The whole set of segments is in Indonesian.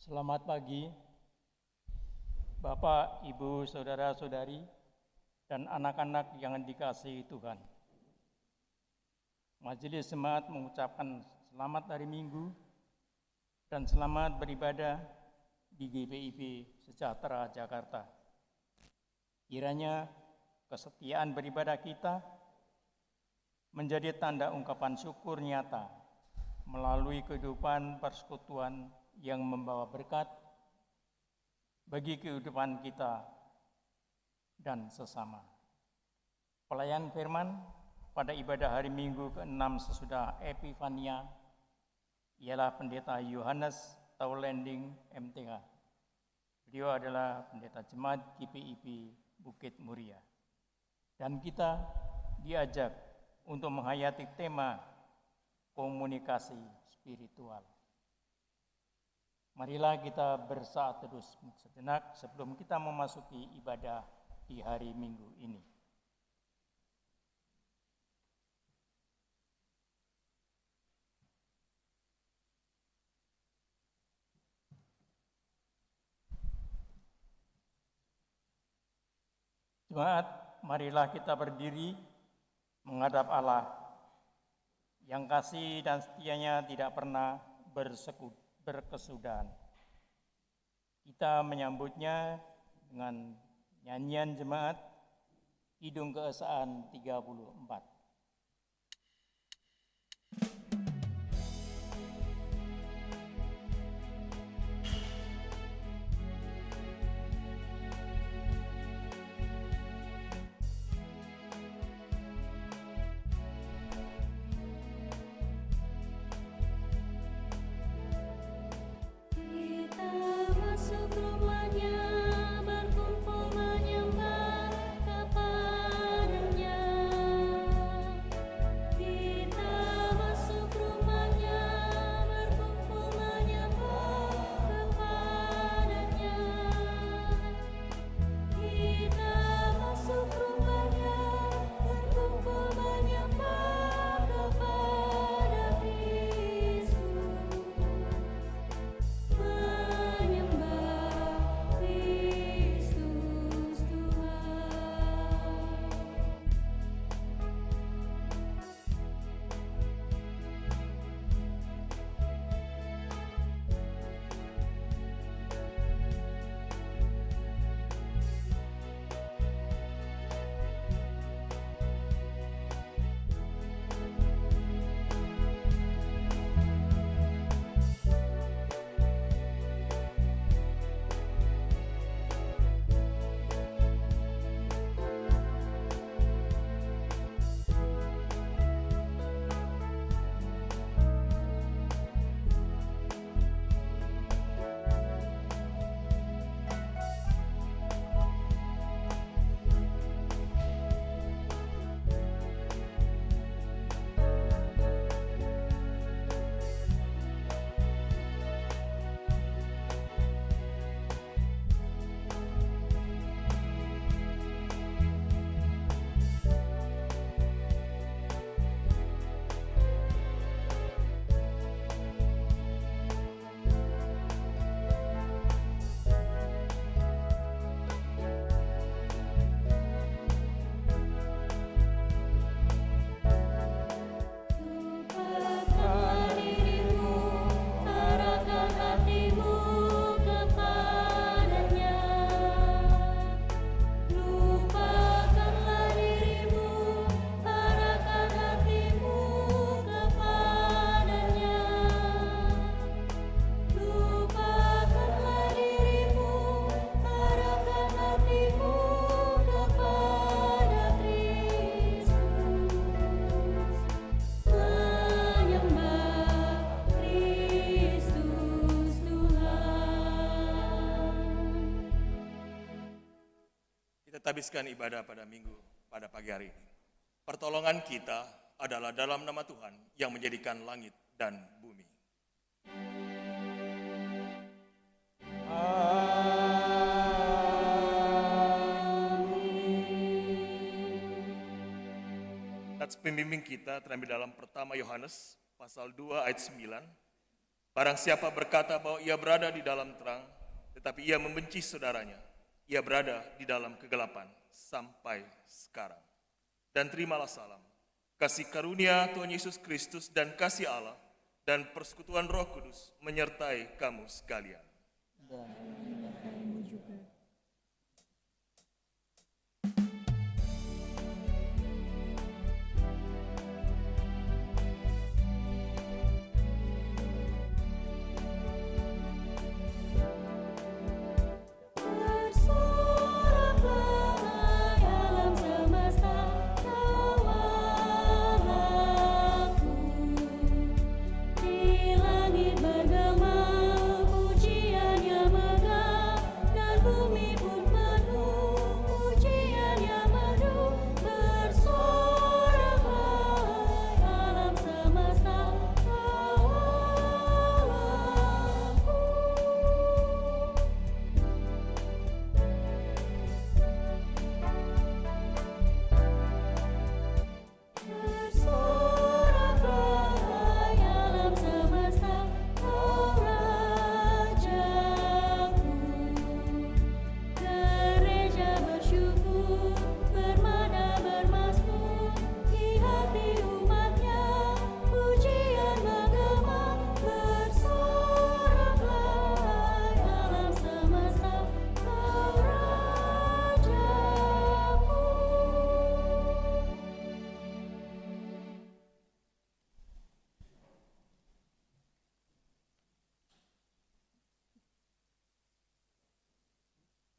Selamat pagi, Bapak, Ibu, Saudara-saudari, dan anak-anak yang dikasihi Tuhan. Majelis Jemaat mengucapkan selamat hari Minggu dan selamat beribadah di GPIB Sejahtera Jakarta. Kiranya kesetiaan beribadah kita menjadi tanda ungkapan syukur nyata melalui kehidupan persekutuan yang membawa berkat bagi kehidupan kita dan sesama. Pelayan firman pada ibadah hari Minggu ke-6 sesudah Epifania ialah Pendeta Yohanes Taulending MTH. Beliau adalah Pendeta Jemaat GPIB Bukit Muria. Dan kita diajak untuk menghayati tema komunikasi spiritual. Marilah kita bersaat teduh sejenak sebelum kita memasuki ibadah di hari Minggu ini. Jemaat, marilah kita berdiri menghadap Allah yang kasih dan setianya tidak pernah berkesudahan. Kita menyambutnya dengan nyanyian jemaat Kidung Keesaan 34. Habiskan ibadah pada pagi hari ini. Pertolongan kita adalah dalam nama Tuhan yang menjadikan langit dan bumi. Nats pembimbing kita terambil dalam pertama Yohanes pasal 2 ayat 9. Barang siapa berkata bahwa ia berada di dalam terang, tetapi ia membenci saudaranya, ia berada di dalam kegelapan sampai sekarang. Dan terimalah salam, kasih karunia Tuhan Yesus Kristus dan kasih Allah dan persekutuan Roh Kudus menyertai kamu sekalian.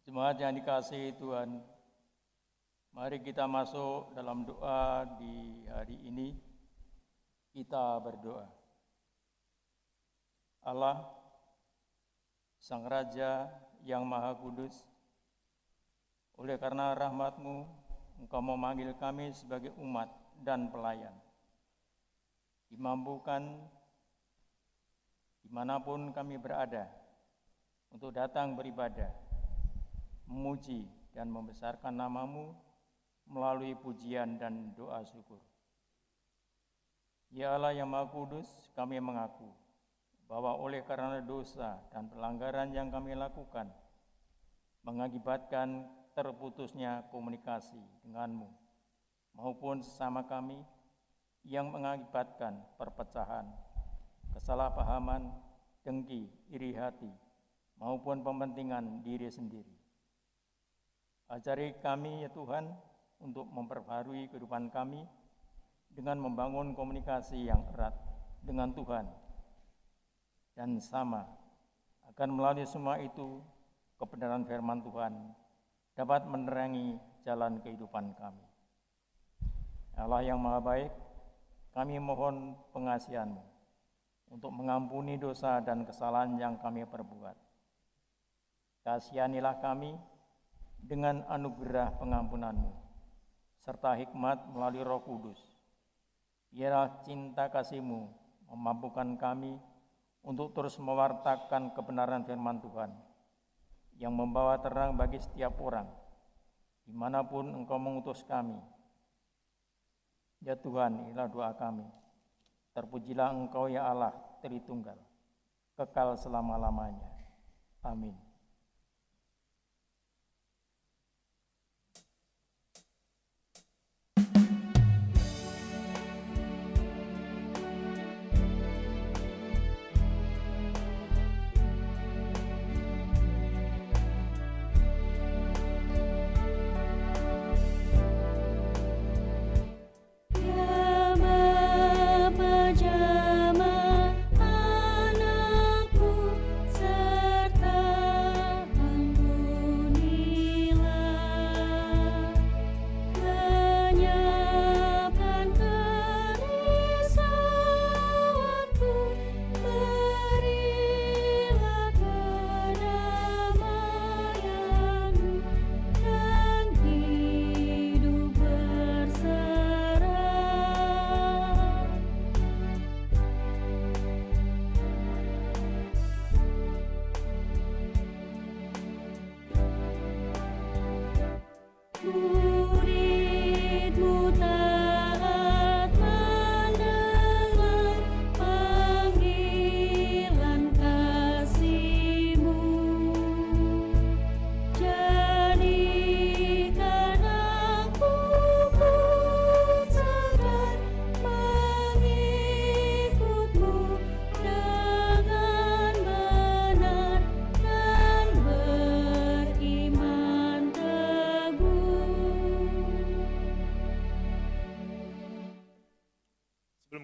Jemaat yang dikasihi Tuhan, mari kita masuk dalam doa di hari ini. Kita berdoa. Allah, Sang Raja yang Maha Kudus, oleh karena rahmat-Mu, Engkau memanggil kami sebagai umat dan pelayan. Dimampukan dimanapun kami berada untuk datang beribadah, memuji dan membesarkan nama-Mu melalui pujian dan doa syukur. Ya Allah yang Maha Kudus, kami mengaku bahwa oleh karena dosa dan pelanggaran yang kami lakukan, mengakibatkan terputusnya komunikasi dengan-Mu maupun sesama kami, yang mengakibatkan perpecahan, kesalahpahaman, dengki, iri hati, maupun kepentingan diri sendiri. Ajari kami ya Tuhan untuk memperbarui kehidupan kami dengan membangun komunikasi yang erat dengan Tuhan, dan sama akan melalui semua itu kebenaran firman Tuhan dapat menerangi jalan kehidupan kami. Allah yang Maha Baik, kami mohon pengasihan-Mu untuk mengampuni dosa dan kesalahan yang kami perbuat. Kasihanilah kami dengan anugerah pengampunan-Mu, serta hikmat melalui Roh Kudus. Biarlah cinta kasih-Mu memampukan kami untuk terus mewartakan kebenaran firman Tuhan, yang membawa terang bagi setiap orang, dimanapun Engkau mengutus kami. Ya Tuhan, inilah doa kami. Terpujilah Engkau ya Allah Tritunggal, kekal selama-lamanya. Amin. Jama anakku serta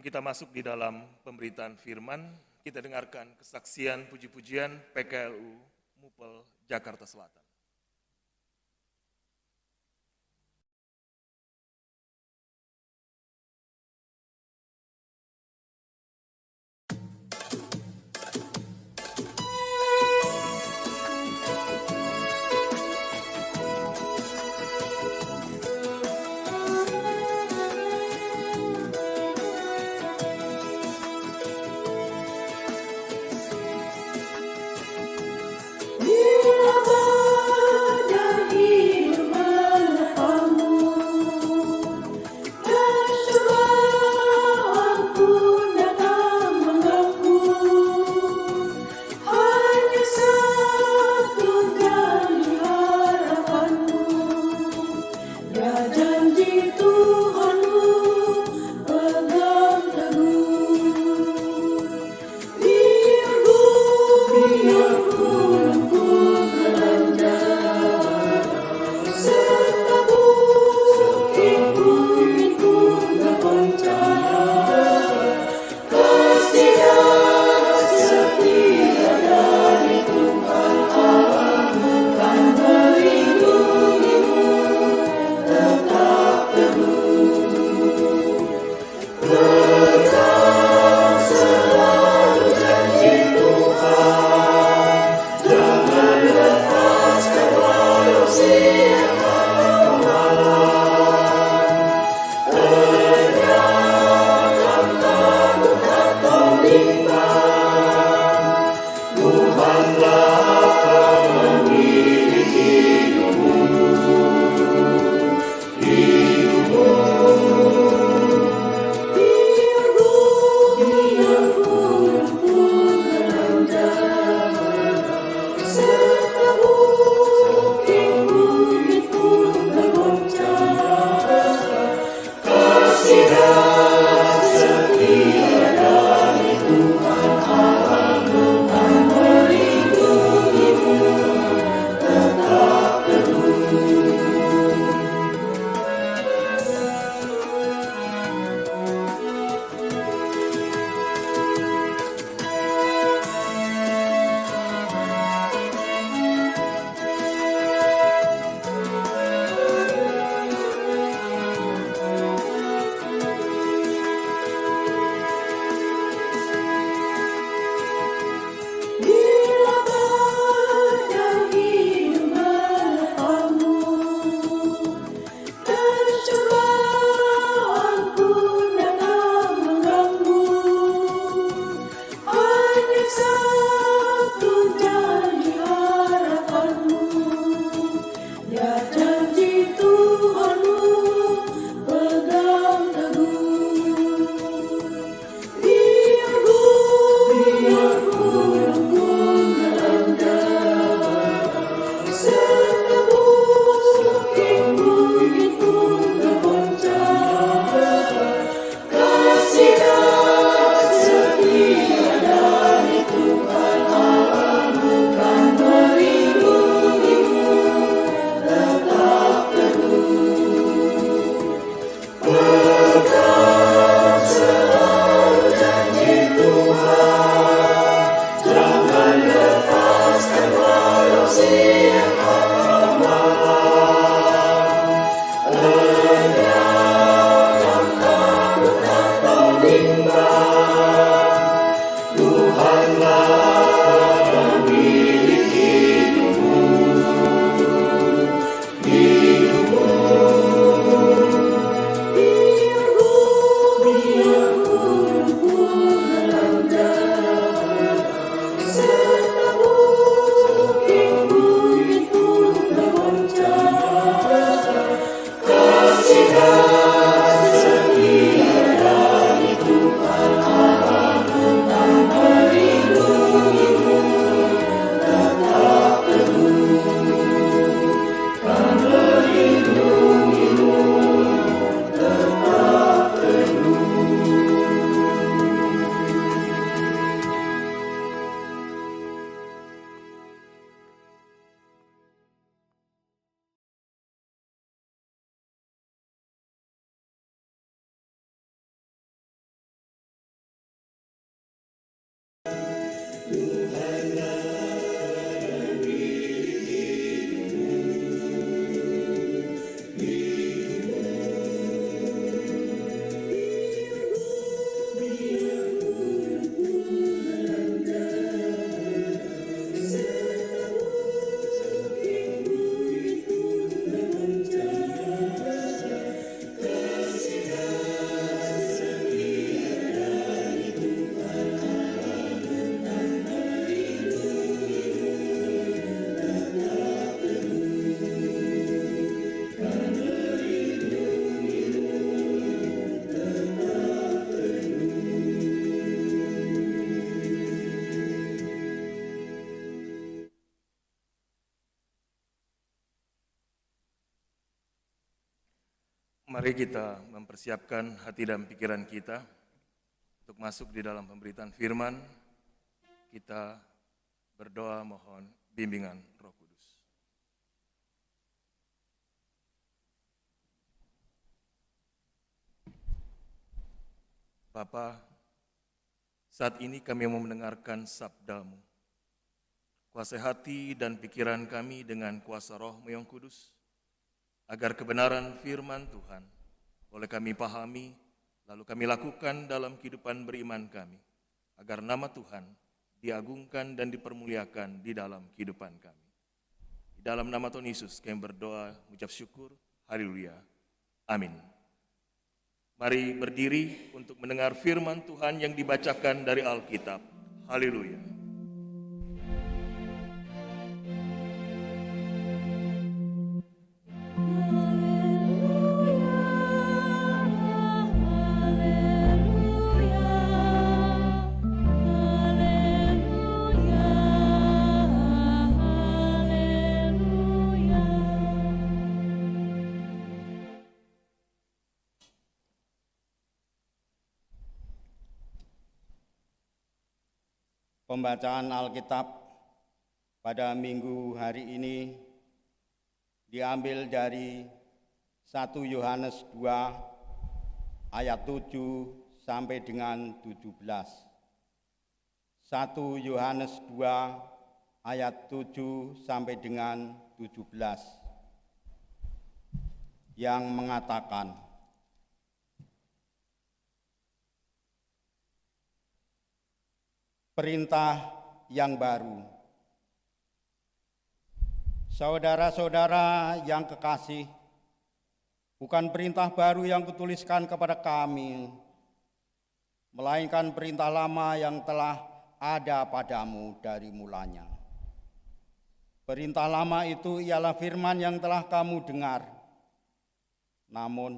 kita masuk di dalam pemberitaan firman, kita dengarkan kesaksian puji-pujian PKLU Mupel Jakarta Selatan. Mari kita mempersiapkan hati dan pikiran kita untuk masuk di dalam pemberitaan firman. Kita berdoa mohon bimbingan Roh Kudus. Bapa, saat ini kami mau mendengarkan sabda-Mu. Kuasai hati dan pikiran kami dengan kuasa Roh-Mu yang kudus, agar kebenaran firman Tuhan boleh kami pahami, lalu kami lakukan dalam kehidupan beriman kami, agar nama Tuhan diagungkan dan dipermuliakan di dalam kehidupan kami. Di dalam nama Tuhan Yesus kami berdoa, mengucap syukur, haleluya, amin. Mari berdiri untuk mendengar firman Tuhan yang dibacakan dari Alkitab. Haleluya. Pembacaan Alkitab pada minggu hari ini diambil dari 1 Yohanes 2 ayat 7 sampai dengan 17. 1 Yohanes 2 ayat 7 sampai dengan 17 yang mengatakan, perintah yang baru. Saudara-saudara yang kekasih, bukan perintah baru yang kutuliskan kepada kami, melainkan perintah lama yang telah ada padamu dari mulanya. Perintah lama itu ialah firman yang telah kamu dengar. Namun,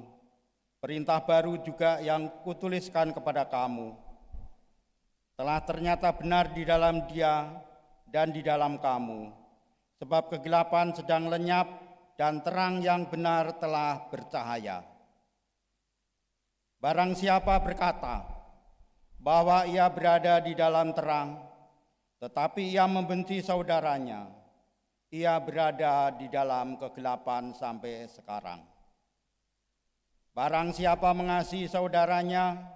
perintah baru juga yang kutuliskan kepada kamu, telah ternyata benar di dalam Dia dan di dalam kamu, sebab kegelapan sedang lenyap dan terang yang benar telah bercahaya. Barang siapa berkata bahwa ia berada di dalam terang, tetapi ia membenci saudaranya, ia berada di dalam kegelapan sampai sekarang. Barang siapa mengasihi saudaranya,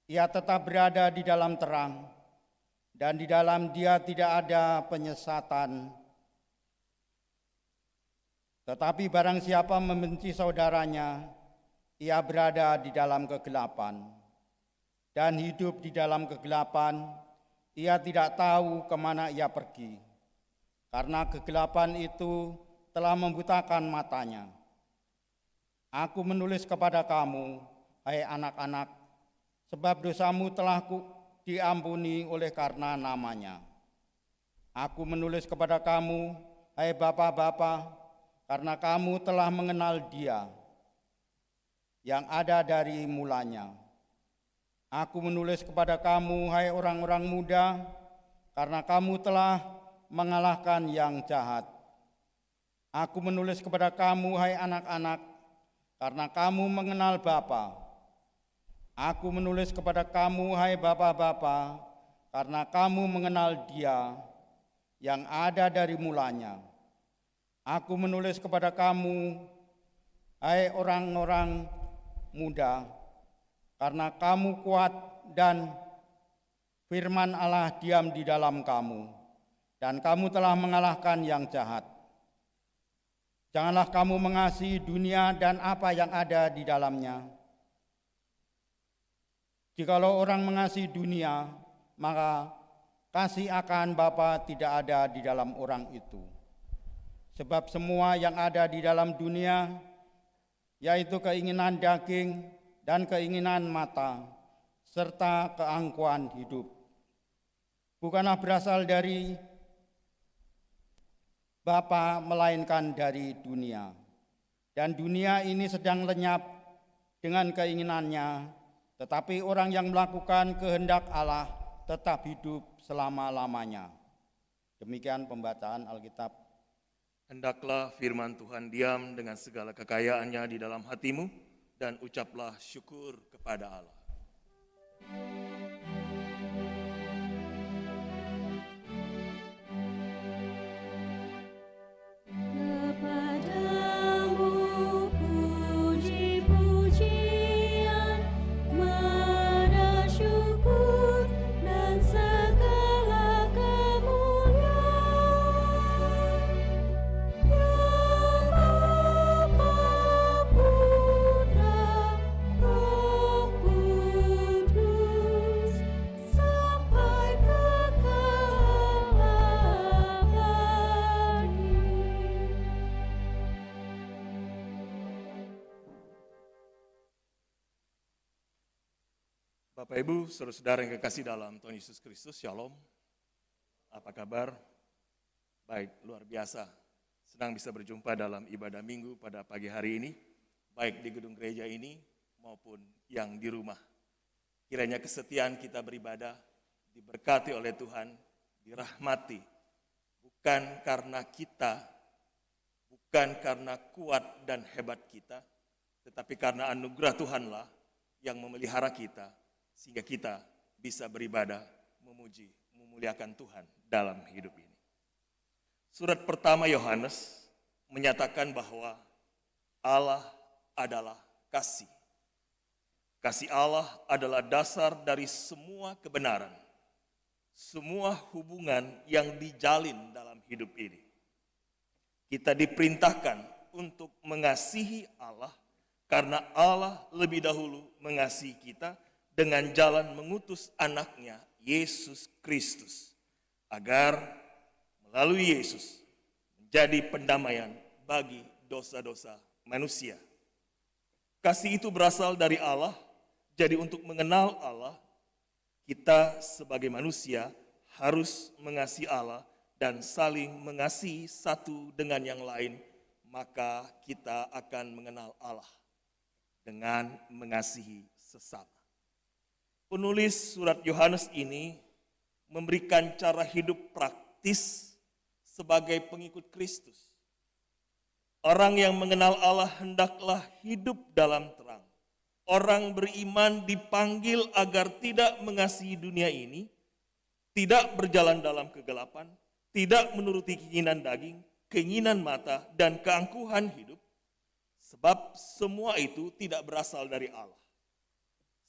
ia tetap berada di dalam terang, dan di dalam Dia tidak ada penyesatan. Tetapi barang siapa membenci saudaranya, ia berada di dalam kegelapan, dan hidup di dalam kegelapan, ia tidak tahu kemana ia pergi, karena kegelapan itu telah membutakan matanya. Aku menulis kepada kamu, hai anak-anak, sebab dosamu telah diampuni oleh karena namanya. Aku menulis kepada kamu, hai bapak-bapak, karena kamu telah mengenal Dia yang ada dari mulanya. Aku menulis kepada kamu, hai orang-orang muda, karena kamu telah mengalahkan yang jahat. Aku menulis kepada kamu, hai anak-anak, karena kamu mengenal Bapa. Aku menulis kepada kamu, hai bapak-bapak, karena kamu mengenal Dia yang ada dari mulanya. Aku menulis kepada kamu, hai orang-orang muda, karena kamu kuat dan firman Allah diam di dalam kamu, dan kamu telah mengalahkan yang jahat. Janganlah kamu mengasihi dunia dan apa yang ada di dalamnya. Jikalau orang mengasihi dunia, maka kasih akan Bapa tidak ada di dalam orang itu. Sebab semua yang ada di dalam dunia, yaitu keinginan daging dan keinginan mata, serta keangkuhan hidup, bukanlah berasal dari Bapa, melainkan dari dunia. Dan dunia ini sedang lenyap dengan keinginannya, tetapi orang yang melakukan kehendak Allah tetap hidup selama-lamanya. Demikian pembacaan Alkitab. Hendaklah firman Tuhan diam dengan segala kekayaannya di dalam hatimu, dan ucaplah syukur kepada Allah. Kepadamu puji-pujian, mana syukur dan segala kemuliaan. Ya Bapa, Putra, Roh Kudus, sampai kekal abadi. Bapak Ibu, saudara-saudara yang kekasih dalam Tuhan Yesus Kristus, Shalom. Apa kabar? Baik, luar biasa. Senang bisa berjumpa dalam ibadah minggu pada pagi hari ini, baik di gedung gereja ini maupun yang di rumah. Kiranya kesetiaan kita beribadah diberkati oleh Tuhan, dirahmati, bukan karena kita, bukan karena kuat dan hebat kita, tetapi karena anugerah Tuhanlah yang memelihara kita, sehingga kita bisa beribadah, memuji, memuliakan Tuhan dalam hidup ini. Surat pertama Yohanes menyatakan bahwa Allah adalah kasih. Kasih Allah adalah dasar dari semua kebenaran, semua hubungan yang dijalin dalam hidup ini. Kita diperintahkan untuk mengasihi Allah karena Allah lebih dahulu mengasihi kita dengan jalan mengutus anaknya Yesus Kristus agar melalui Yesus menjadi pendamaian bagi dosa-dosa manusia. Kasih itu berasal dari Allah, jadi untuk mengenal Allah, kita sebagai manusia harus mengasihi Allah dan saling mengasihi satu dengan yang lain, maka kita akan mengenal Allah dengan mengasihi sesama. Penulis surat Yohanes ini memberikan cara hidup praktis sebagai pengikut Kristus. Orang yang mengenal Allah hendaklah hidup dalam terang. Orang beriman dipanggil agar tidak mengasihi dunia ini, tidak berjalan dalam kegelapan, tidak menuruti keinginan daging, keinginan mata, dan keangkuhan hidup, sebab semua itu tidak berasal dari Allah.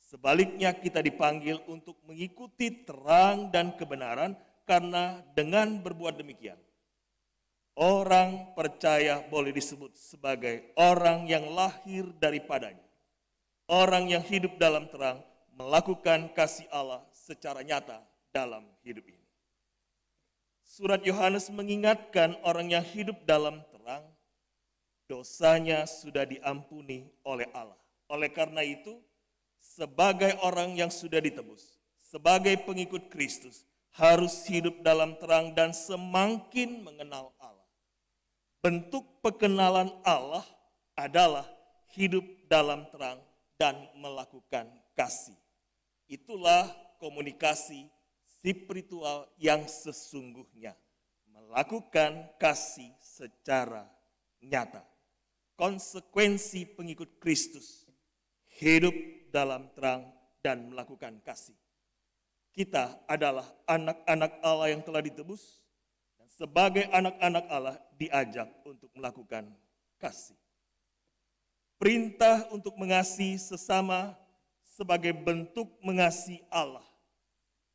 Sebaliknya kita dipanggil untuk mengikuti terang dan kebenaran, karena dengan berbuat demikian, orang percaya boleh disebut sebagai orang yang lahir daripadanya. Orang yang hidup dalam terang melakukan kasih Allah secara nyata dalam hidup ini. Surat Yohanes mengingatkan orang yang hidup dalam terang, dosanya sudah diampuni oleh Allah. Oleh karena itu, sebagai orang yang sudah ditebus, sebagai pengikut Kristus, harus hidup dalam terang dan semakin mengenal Allah. Bentuk pengenalan Allah adalah hidup dalam terang dan melakukan kasih. Itulah komunikasi spiritual yang sesungguhnya, melakukan kasih secara nyata. Konsekuensi pengikut Kristus, hidup dalam terang dan melakukan kasih. Kita adalah anak-anak Allah yang telah ditebus, dan sebagai anak-anak Allah diajak untuk melakukan kasih. Perintah untuk mengasihi sesama sebagai bentuk mengasihi Allah.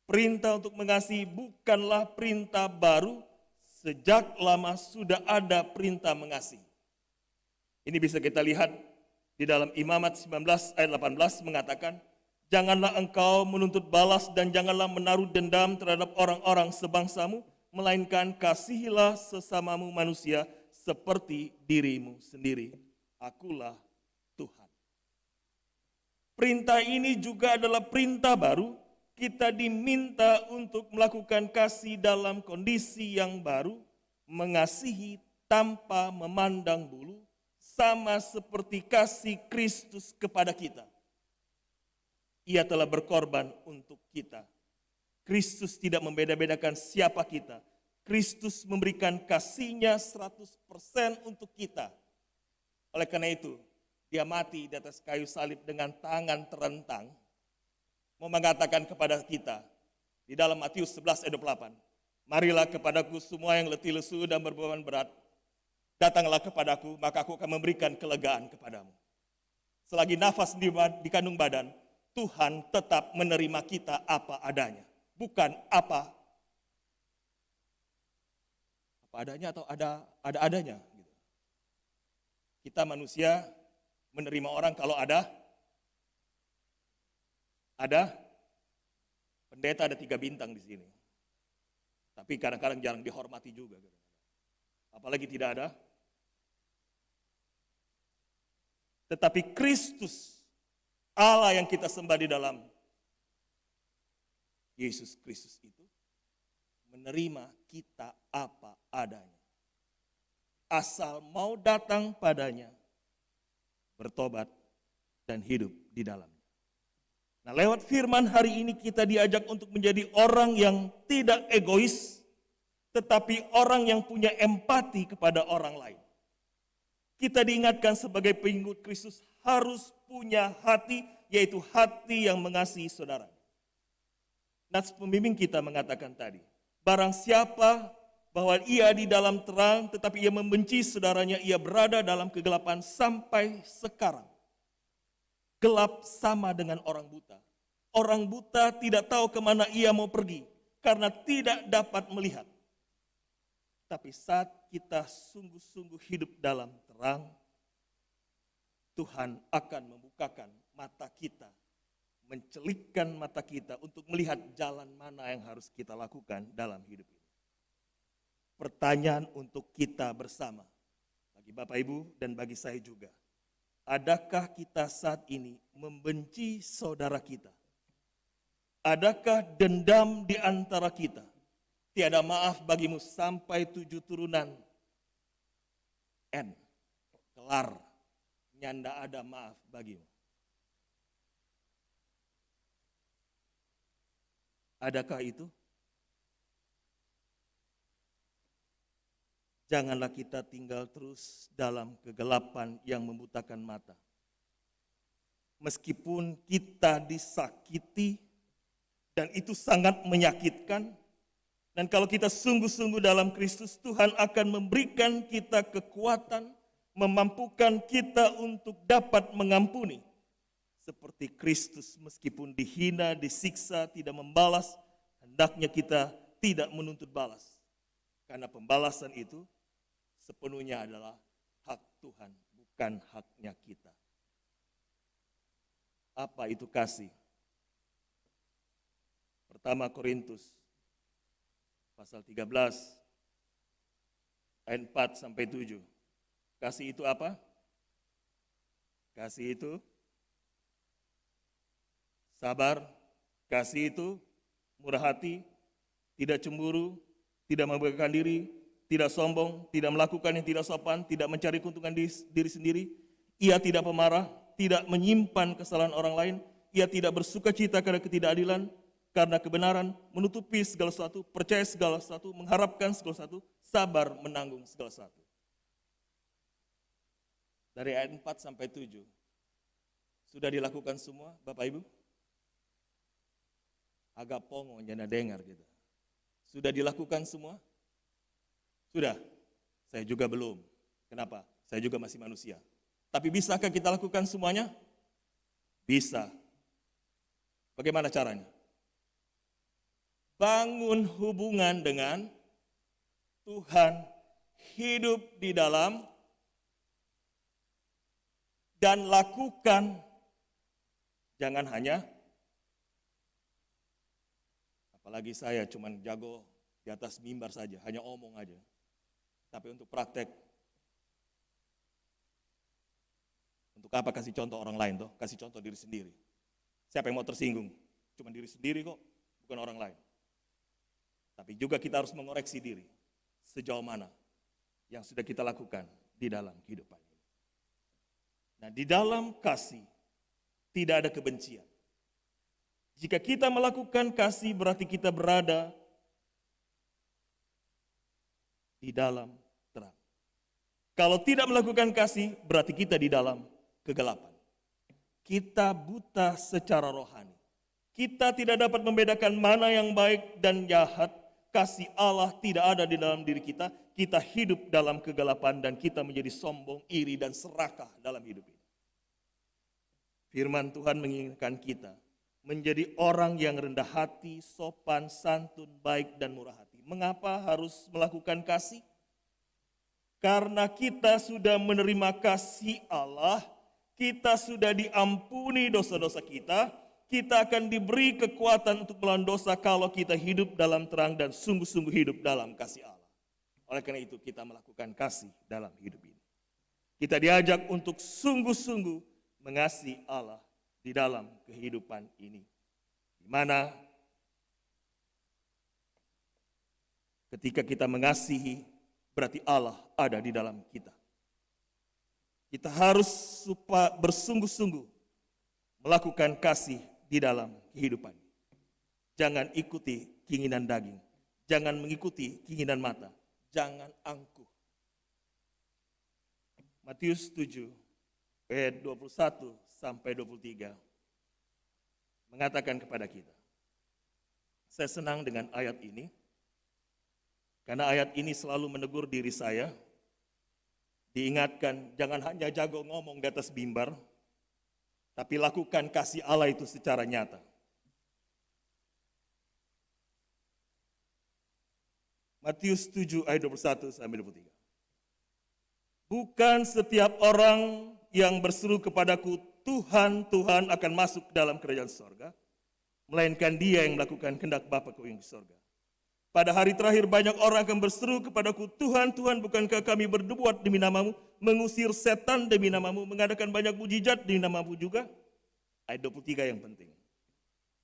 Perintah untuk mengasihi bukanlah perintah baru, sejak lama sudah ada perintah mengasihi. Ini bisa kita lihat di dalam Imamat 19 ayat 18 mengatakan, janganlah engkau menuntut balas dan janganlah menaruh dendam terhadap orang-orang sebangsamu, melainkan kasihilah sesamamu manusia seperti dirimu sendiri. Akulah Tuhan. Perintah ini juga adalah perintah baru. Kita diminta untuk melakukan kasih dalam kondisi yang baru, mengasihi tanpa memandang bulu, sama seperti kasih Kristus kepada kita. Ia telah berkorban untuk kita. Kristus tidak membeda-bedakan siapa kita. Kristus memberikan kasih-Nya 100% untuk kita. Oleh karena itu, Dia mati di atas kayu salib dengan tangan terentang, mau mengatakan kepada kita di dalam Matius 11 ayat 28, marilah kepadaku semua yang letih lesu dan berbeban berat, datanglah kepadaku, maka aku akan memberikan kelegaan kepadamu. Selagi nafas di kandung badan, Tuhan tetap menerima kita apa adanya, bukan apa adanya atau ada adanya. Kita manusia menerima orang kalau ada pendeta ada 3 bintang di sini. Tapi kadang-kadang jarang dihormati juga. Apalagi tidak ada. Tetapi Kristus, Allah yang kita sembah di dalam Yesus Kristus itu, menerima kita apa adanya. Asal mau datang padanya, bertobat, dan hidup di dalamnya. Nah, lewat firman hari ini kita diajak untuk menjadi orang yang tidak egois, tetapi orang yang punya empati kepada orang lain. Kita diingatkan sebagai pengikut Kristus harus punya hati, yaitu hati yang mengasihi saudara. Nats pembimbing kita mengatakan tadi, barang siapa bahwa ia di dalam terang, tetapi ia membenci saudaranya, ia berada dalam kegelapan sampai sekarang. Gelap sama dengan orang buta. Orang buta tidak tahu kemana ia mau pergi, karena tidak dapat melihat. Tapi saat kita sungguh-sungguh hidup dalam terang, Tuhan akan membukakan mata kita, mencelikkan mata kita untuk melihat jalan mana yang harus kita lakukan dalam hidup ini. Pertanyaan untuk kita bersama, bagi Bapak Ibu dan bagi saya juga. Adakah kita saat ini membenci saudara kita? Adakah dendam di antara kita? Tiada maaf bagimu sampai 7 turunan. N. Kelar. Nyanda ada maaf bagimu. Adakah itu? Janganlah kita tinggal terus dalam kegelapan yang membutakan mata. Meskipun kita disakiti, dan itu sangat menyakitkan, dan kalau kita sungguh-sungguh dalam Kristus, Tuhan akan memberikan kita kekuatan, memampukan kita untuk dapat mengampuni. Seperti Kristus meskipun dihina, disiksa, tidak membalas, hendaknya kita tidak menuntut balas. Karena pembalasan itu sepenuhnya adalah hak Tuhan, bukan haknya kita. Apa itu kasih? Pertama Korintus pasal 13 ayat 4 sampai 7. Kasih itu apa? Kasih itu sabar, kasih itu murah hati, tidak cemburu, tidak membanggakan diri, tidak sombong, tidak melakukan yang tidak sopan, tidak mencari keuntungan diri sendiri. Ia tidak pemarah, tidak menyimpan kesalahan orang lain. Ia tidak bersuka cita karena ketidakadilan, karena kebenaran, menutupi segala sesuatu, percaya segala sesuatu, mengharapkan segala sesuatu, sabar menanggung segala sesuatu. Dari ayat 4 sampai 7. Sudah dilakukan semua, Bapak Ibu? Agak pongo, jangan dengar gitu. Sudah dilakukan semua? Sudah, saya juga belum. Kenapa? Saya juga masih manusia. Tapi bisakah kita lakukan semuanya? Bisa. Bagaimana caranya? Bangun hubungan dengan Tuhan, hidup di dalam, dan lakukan. Jangan hanya, apalagi saya cuman jago di atas mimbar saja, hanya omong aja. Tapi untuk praktek, untuk apa kasih contoh orang lain toh? Kasih contoh diri sendiri. Siapa yang mau tersinggung? Cuma diri sendiri kok, bukan orang lain. Tapi juga kita harus mengoreksi diri. Sejauh mana yang sudah kita lakukan di dalam kehidupan ini. Nah, di dalam kasih tidak ada kebencian. Jika kita melakukan kasih berarti kita berada di dalam terang. Kalau tidak melakukan kasih berarti kita di dalam kegelapan. Kita buta secara rohani. Kita tidak dapat membedakan mana yang baik dan jahat. Kasih Allah tidak ada di dalam diri kita. Kita hidup dalam kegelapan dan kita menjadi sombong, iri, dan serakah dalam hidup ini. Firman Tuhan menginginkan kita menjadi orang yang rendah hati, sopan, santun, baik, dan murah hati. Mengapa harus melakukan kasih? Karena kita sudah menerima kasih Allah, kita sudah diampuni dosa-dosa kita, kita akan diberi kekuatan untuk melawan dosa kalau kita hidup dalam terang dan sungguh-sungguh hidup dalam kasih Allah. Oleh karena itu kita melakukan kasih dalam hidup ini. Kita diajak untuk sungguh-sungguh mengasihi Allah di dalam kehidupan ini. Di mana ketika kita mengasihi, berarti Allah ada di dalam kita. Kita harus bersungguh-sungguh melakukan kasih di dalam kehidupan. Jangan ikuti keinginan daging. Jangan mengikuti keinginan mata. Jangan angkuh. Matius 7, ayat 21 sampai 23 mengatakan kepada kita. Saya senang dengan ayat ini. Karena ayat ini selalu menegur diri saya. Diingatkan, jangan hanya jago ngomong di atas mimbar, tapi lakukan kasih Allah itu secara nyata. Matius 7 ayat 21 sampai 23. Bukan setiap orang yang berseru kepadaku, Tuhan, Tuhan akan masuk dalam kerajaan sorga, melainkan dia yang melakukan kehendak Bapa-Ku yang di sorga. Pada hari terakhir banyak orang akan berseru kepadaku, Tuhan, Tuhan, bukankah kami berbuat demi namamu, mengusir setan demi namamu, mengadakan banyak mujizat demi namamu juga? Ayat 23 yang penting.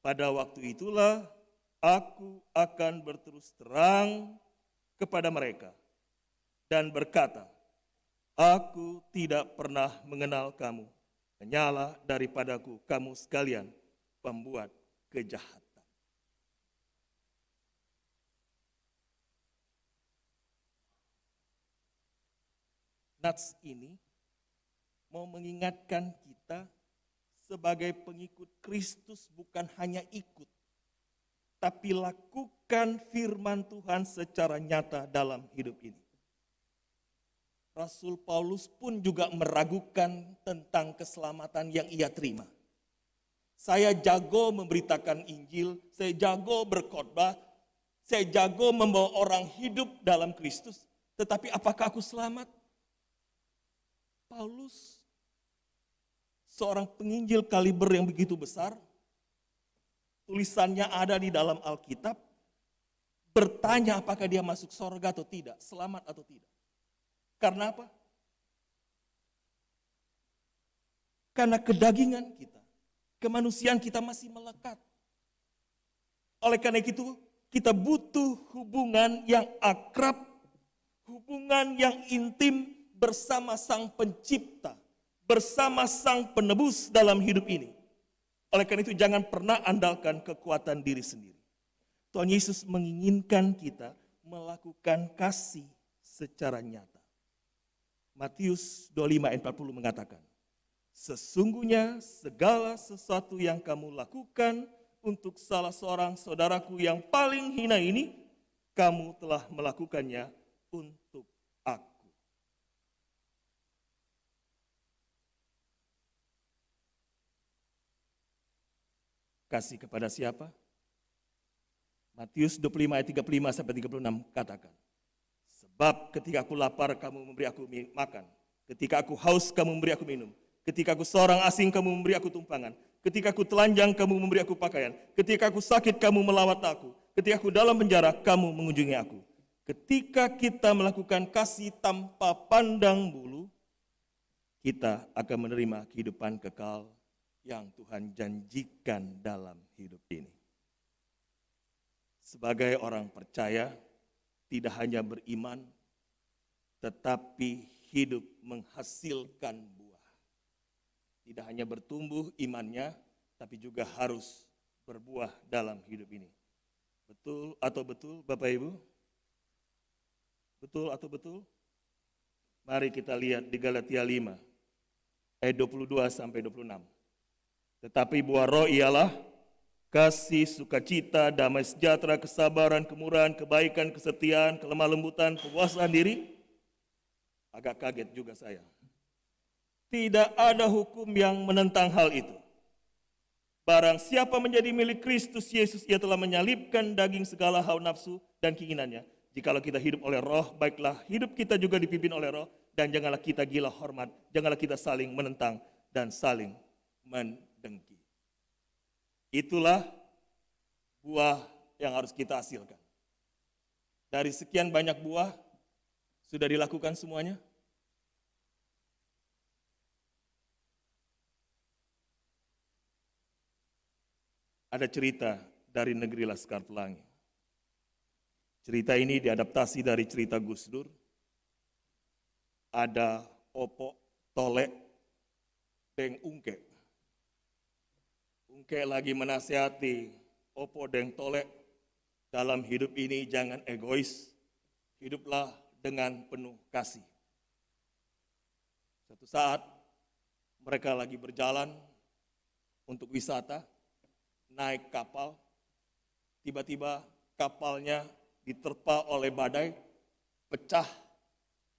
Pada waktu itulah aku akan berterus terang kepada mereka dan berkata, aku tidak pernah mengenal kamu, hanyalah daripadaku kamu sekalian pembuat kejahatan. Nats ini mau mengingatkan kita sebagai pengikut Kristus bukan hanya ikut, tapi lakukan firman Tuhan secara nyata dalam hidup ini. Rasul Paulus pun juga meragukan tentang keselamatan yang ia terima. Saya jago memberitakan Injil, saya jago berkhotbah, saya jago membawa orang hidup dalam Kristus, tetapi apakah aku selamat? Paulus, seorang penginjil kaliber yang begitu besar, tulisannya ada di dalam Alkitab, bertanya apakah dia masuk surga atau tidak, selamat atau tidak. Karena apa? Karena kedagingan kita, kemanusiaan kita masih melekat. Oleh karena itu, kita butuh hubungan yang akrab, hubungan yang intim, bersama Sang Pencipta, bersama Sang Penebus dalam hidup ini. Oleh karena itu jangan pernah andalkan kekuatan diri sendiri. Tuhan Yesus menginginkan kita melakukan kasih secara nyata. Matius 25 ayat 40 mengatakan, sesungguhnya segala sesuatu yang kamu lakukan untuk salah seorang saudaraku yang paling hina ini, kamu telah melakukannya untuk aku. Kasih kepada siapa? Matius 25 ayat 35 sampai 36 katakan. Sebab ketika aku lapar kamu memberi aku makan. Ketika aku haus kamu memberi aku minum. Ketika aku seorang asing kamu memberi aku tumpangan. Ketika aku telanjang kamu memberi aku pakaian. Ketika aku sakit kamu melawat aku. Ketika aku dalam penjara kamu mengunjungi aku. Ketika kita melakukan kasih tanpa pandang bulu, kita akan menerima kehidupan kekal yang Tuhan janjikan dalam hidup ini. Sebagai orang percaya, tidak hanya beriman, tetapi hidup menghasilkan buah. Tidak hanya bertumbuh imannya, tapi juga harus berbuah dalam hidup ini. Betul atau betul, Bapak Ibu? Betul atau betul? Mari kita lihat di Galatia 5, ayat 22 sampai 26. Tetapi buah roh ialah kasih, sukacita, damai sejahtera, kesabaran, kemurahan, kebaikan, kesetiaan, kelemah lembutan, penguasaan diri. Agak kaget juga saya. Tidak ada hukum yang menentang hal itu. Barang siapa menjadi milik Kristus Yesus, ia telah menyalibkan daging segala hawa nafsu dan keinginannya. Jikalau kita hidup oleh roh, baiklah hidup kita juga dipimpin oleh roh. Dan janganlah kita gila hormat, janganlah kita saling menentang dan saling mendengki. Itulah buah yang harus kita hasilkan. Dari sekian banyak buah, sudah dilakukan semuanya? Ada cerita dari negeri Laskar Pelangi. Cerita ini diadaptasi dari cerita Gus Dur. Ada Opo, Tole, Deng Ungke. Ungke lagi menasihati Opo Deng Tole, dalam hidup ini jangan egois, hiduplah dengan penuh kasih. Suatu saat mereka lagi berjalan untuk wisata, naik kapal, tiba-tiba kapalnya diterpa oleh badai, pecah,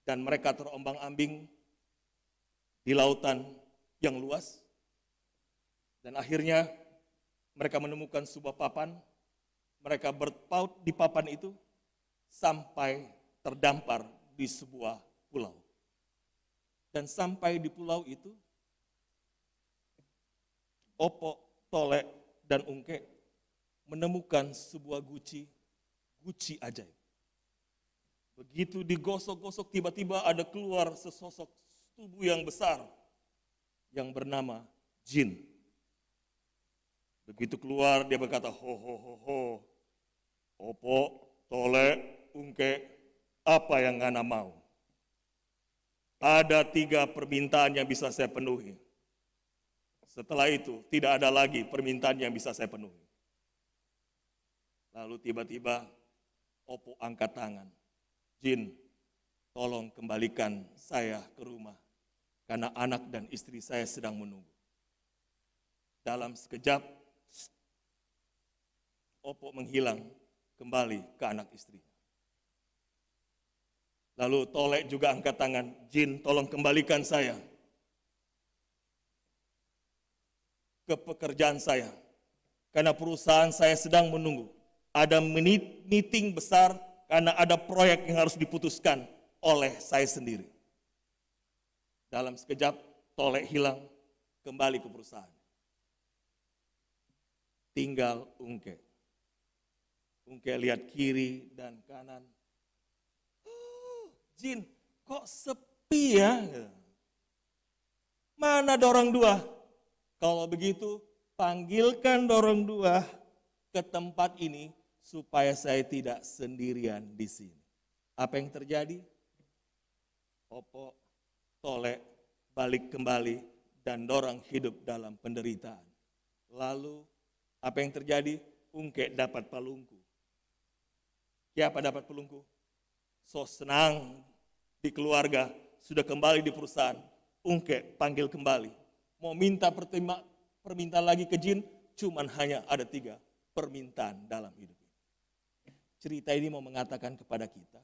dan mereka terombang-ambing di lautan yang luas. Dan akhirnya mereka menemukan sebuah papan, mereka berpaut di papan itu sampai terdampar di sebuah pulau. Dan sampai di pulau itu, Opo, Tole, dan Ungke menemukan sebuah guci ajaib. Begitu digosok-gosok, tiba-tiba ada keluar sesosok tubuh yang besar yang bernama jin. Begitu keluar, dia berkata, ho, Opo, Tole, Ungke, apa yang ngana mau? Ada 3 permintaan yang bisa saya penuhi. Setelah itu, tidak ada lagi permintaan yang bisa saya penuhi. Lalu tiba-tiba, Opo angkat tangan. Jin, tolong kembalikan saya ke rumah, karena anak dan istri saya sedang menunggu. Dalam sekejap, Opo menghilang kembali ke anak istri. Lalu Tole juga angkat tangan, Jin, tolong kembalikan saya ke pekerjaan saya, karena perusahaan saya sedang menunggu. Ada meeting besar, karena ada proyek yang harus diputuskan oleh saya sendiri. Dalam sekejap, Tole hilang kembali ke perusahaan. Tinggal Ungke. Ungke lihat kiri dan kanan. Jin, kok sepi ya? Mana dorong 2? Kalau begitu, panggilkan dorong 2 ke tempat ini supaya saya tidak sendirian di sini. Apa yang terjadi? Opo, Tole balik kembali dan dorang hidup dalam penderitaan. Lalu apa yang terjadi? Ungke dapat palungku. Siapa dapat palungku? So senang di keluarga, sudah kembali di perusahaan. Ungke panggil kembali. Mau minta permintaan lagi ke jin, cuman hanya ada 3 permintaan dalam hidup ini. Cerita ini mau mengatakan kepada kita,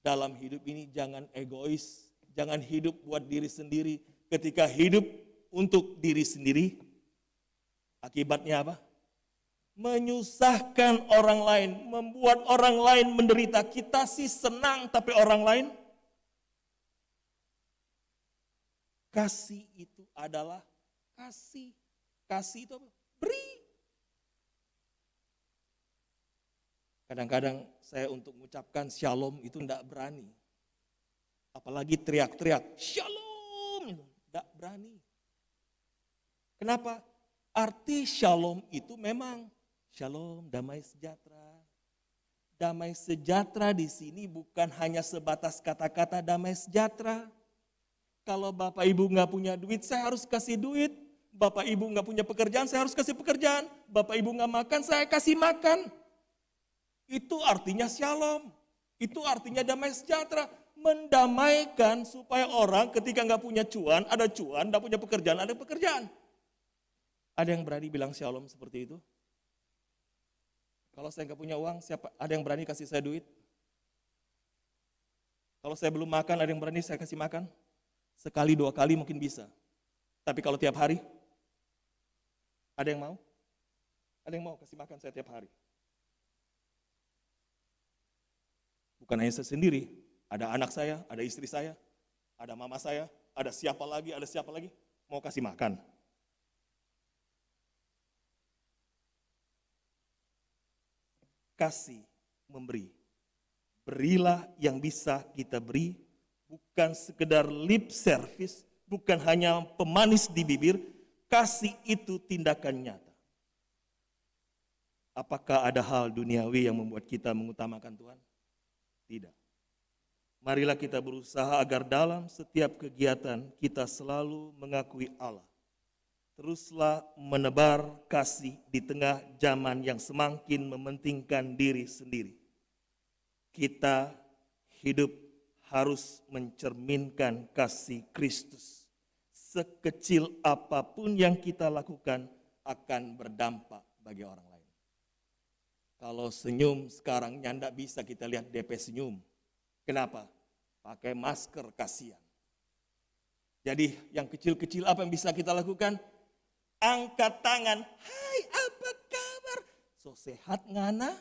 dalam hidup ini jangan egois, jangan hidup buat diri sendiri. Ketika hidup untuk diri sendiri, akibatnya apa? Menyusahkan orang lain, membuat orang lain menderita. Kita sih senang, tapi orang lain. Kasih itu adalah kasih. Kasih itu apa? Beri. Kadang-kadang saya untuk mengucapkan shalom itu tidak berani. Apalagi teriak-teriak, shalom, tidak berani. Kenapa? Arti shalom itu memang shalom, damai sejahtera. Damai sejahtera di sini bukan hanya sebatas kata-kata damai sejahtera. Kalau Bapak Ibu nggak punya duit, saya harus kasih duit. Bapak Ibu nggak punya pekerjaan, saya harus kasih pekerjaan. Bapak Ibu nggak makan, saya kasih makan. Itu artinya shalom. Itu artinya damai sejahtera. mendamaikan supaya orang ketika nggak punya cuan, nggak punya pekerjaan, ada pekerjaan. Ada yang berani bilang shalom seperti itu? Kalau saya nggak punya uang, ada yang berani kasih saya duit? Kalau saya belum makan, ada yang berani saya kasih makan? Sekali, 2 kali mungkin bisa. Tapi kalau tiap hari, ada yang mau? Ada yang mau kasih makan saya tiap hari? Bukan hanya saya sendiri, ada anak saya, ada istri saya, ada mama saya, ada siapa lagi, mau kasih makan. Kasih, memberi. Berilah yang bisa kita beri, bukan sekedar lip service, bukan hanya pemanis di bibir, kasih itu tindakan nyata. Apakah ada hal duniawi yang membuat kita mengutamakan Tuhan? Tidak. Marilah kita berusaha agar dalam setiap kegiatan kita selalu mengakui Allah. Teruslah menebar kasih di tengah zaman yang semakin mementingkan diri sendiri. Kita hidup harus mencerminkan kasih Kristus. Sekecil apapun yang kita lakukan akan berdampak bagi orang lain. Kalau senyum sekarang nyandak bisa kita lihat DP senyum. Kenapa? Pakai masker, kasihan. Jadi yang kecil-kecil apa yang bisa kita lakukan? Angkat tangan, hai apa kabar? So sehat ngana?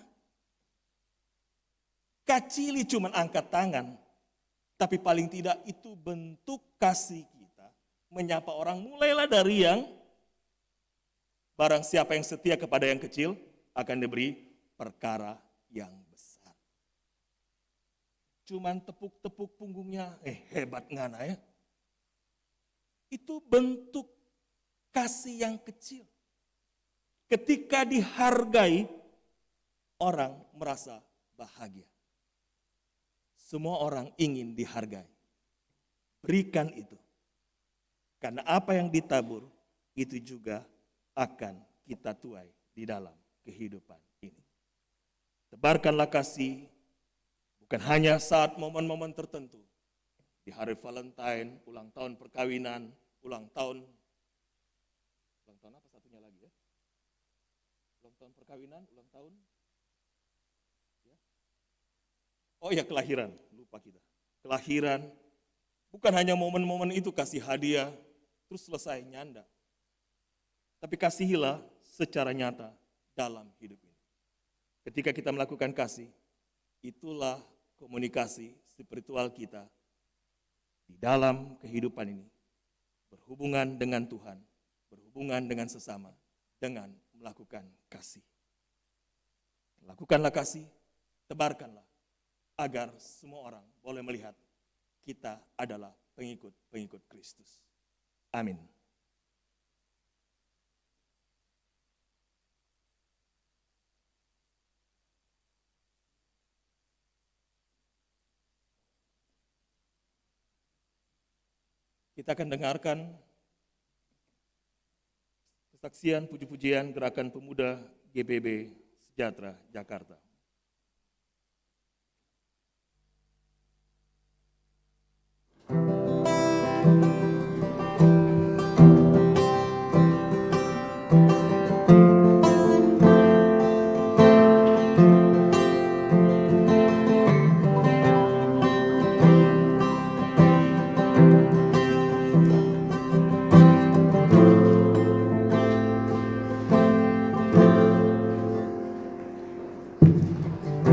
Kacili cuman angkat tangan. Tapi paling tidak itu bentuk kasih kita. Menyapa orang mulailah dari yang barang siapa yang setia kepada yang kecil akan diberi perkara yang besar. Cuman tepuk-tepuk punggungnya, hebat ngana ya. Itu bentuk kasih yang kecil. Ketika dihargai, orang merasa bahagia. Semua orang ingin dihargai. Berikan itu. Karena apa yang ditabur, itu juga akan kita tuai di dalam kehidupan ini. Tebarkanlah kasih, bukan hanya saat momen-momen tertentu. Di hari Valentine, ulang tahun perkawinan, ulang tahun apa satunya lagi ya? Ulang tahun perkawinan, ulang tahun ya? Oh ya, kelahiran, lupa kita. Kelahiran, bukan hanya momen-momen itu kasih hadiah, terus selesai nyanda. Tapi kasihilah secara nyata dalam hidup ini. Ketika kita melakukan kasih, itulah komunikasi spiritual kita di dalam kehidupan ini. Berhubungan dengan Tuhan, berhubungan dengan sesama, dengan melakukan kasih. Lakukanlah kasih, tebarkanlah, agar semua orang boleh melihat kita adalah pengikut-pengikut Kristus. Amin. Kita akan dengarkan kesaksian puji-pujian Gerakan Pemuda GPB Sejahtera Jakarta.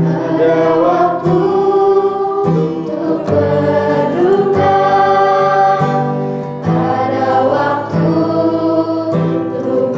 Ada waktu untuk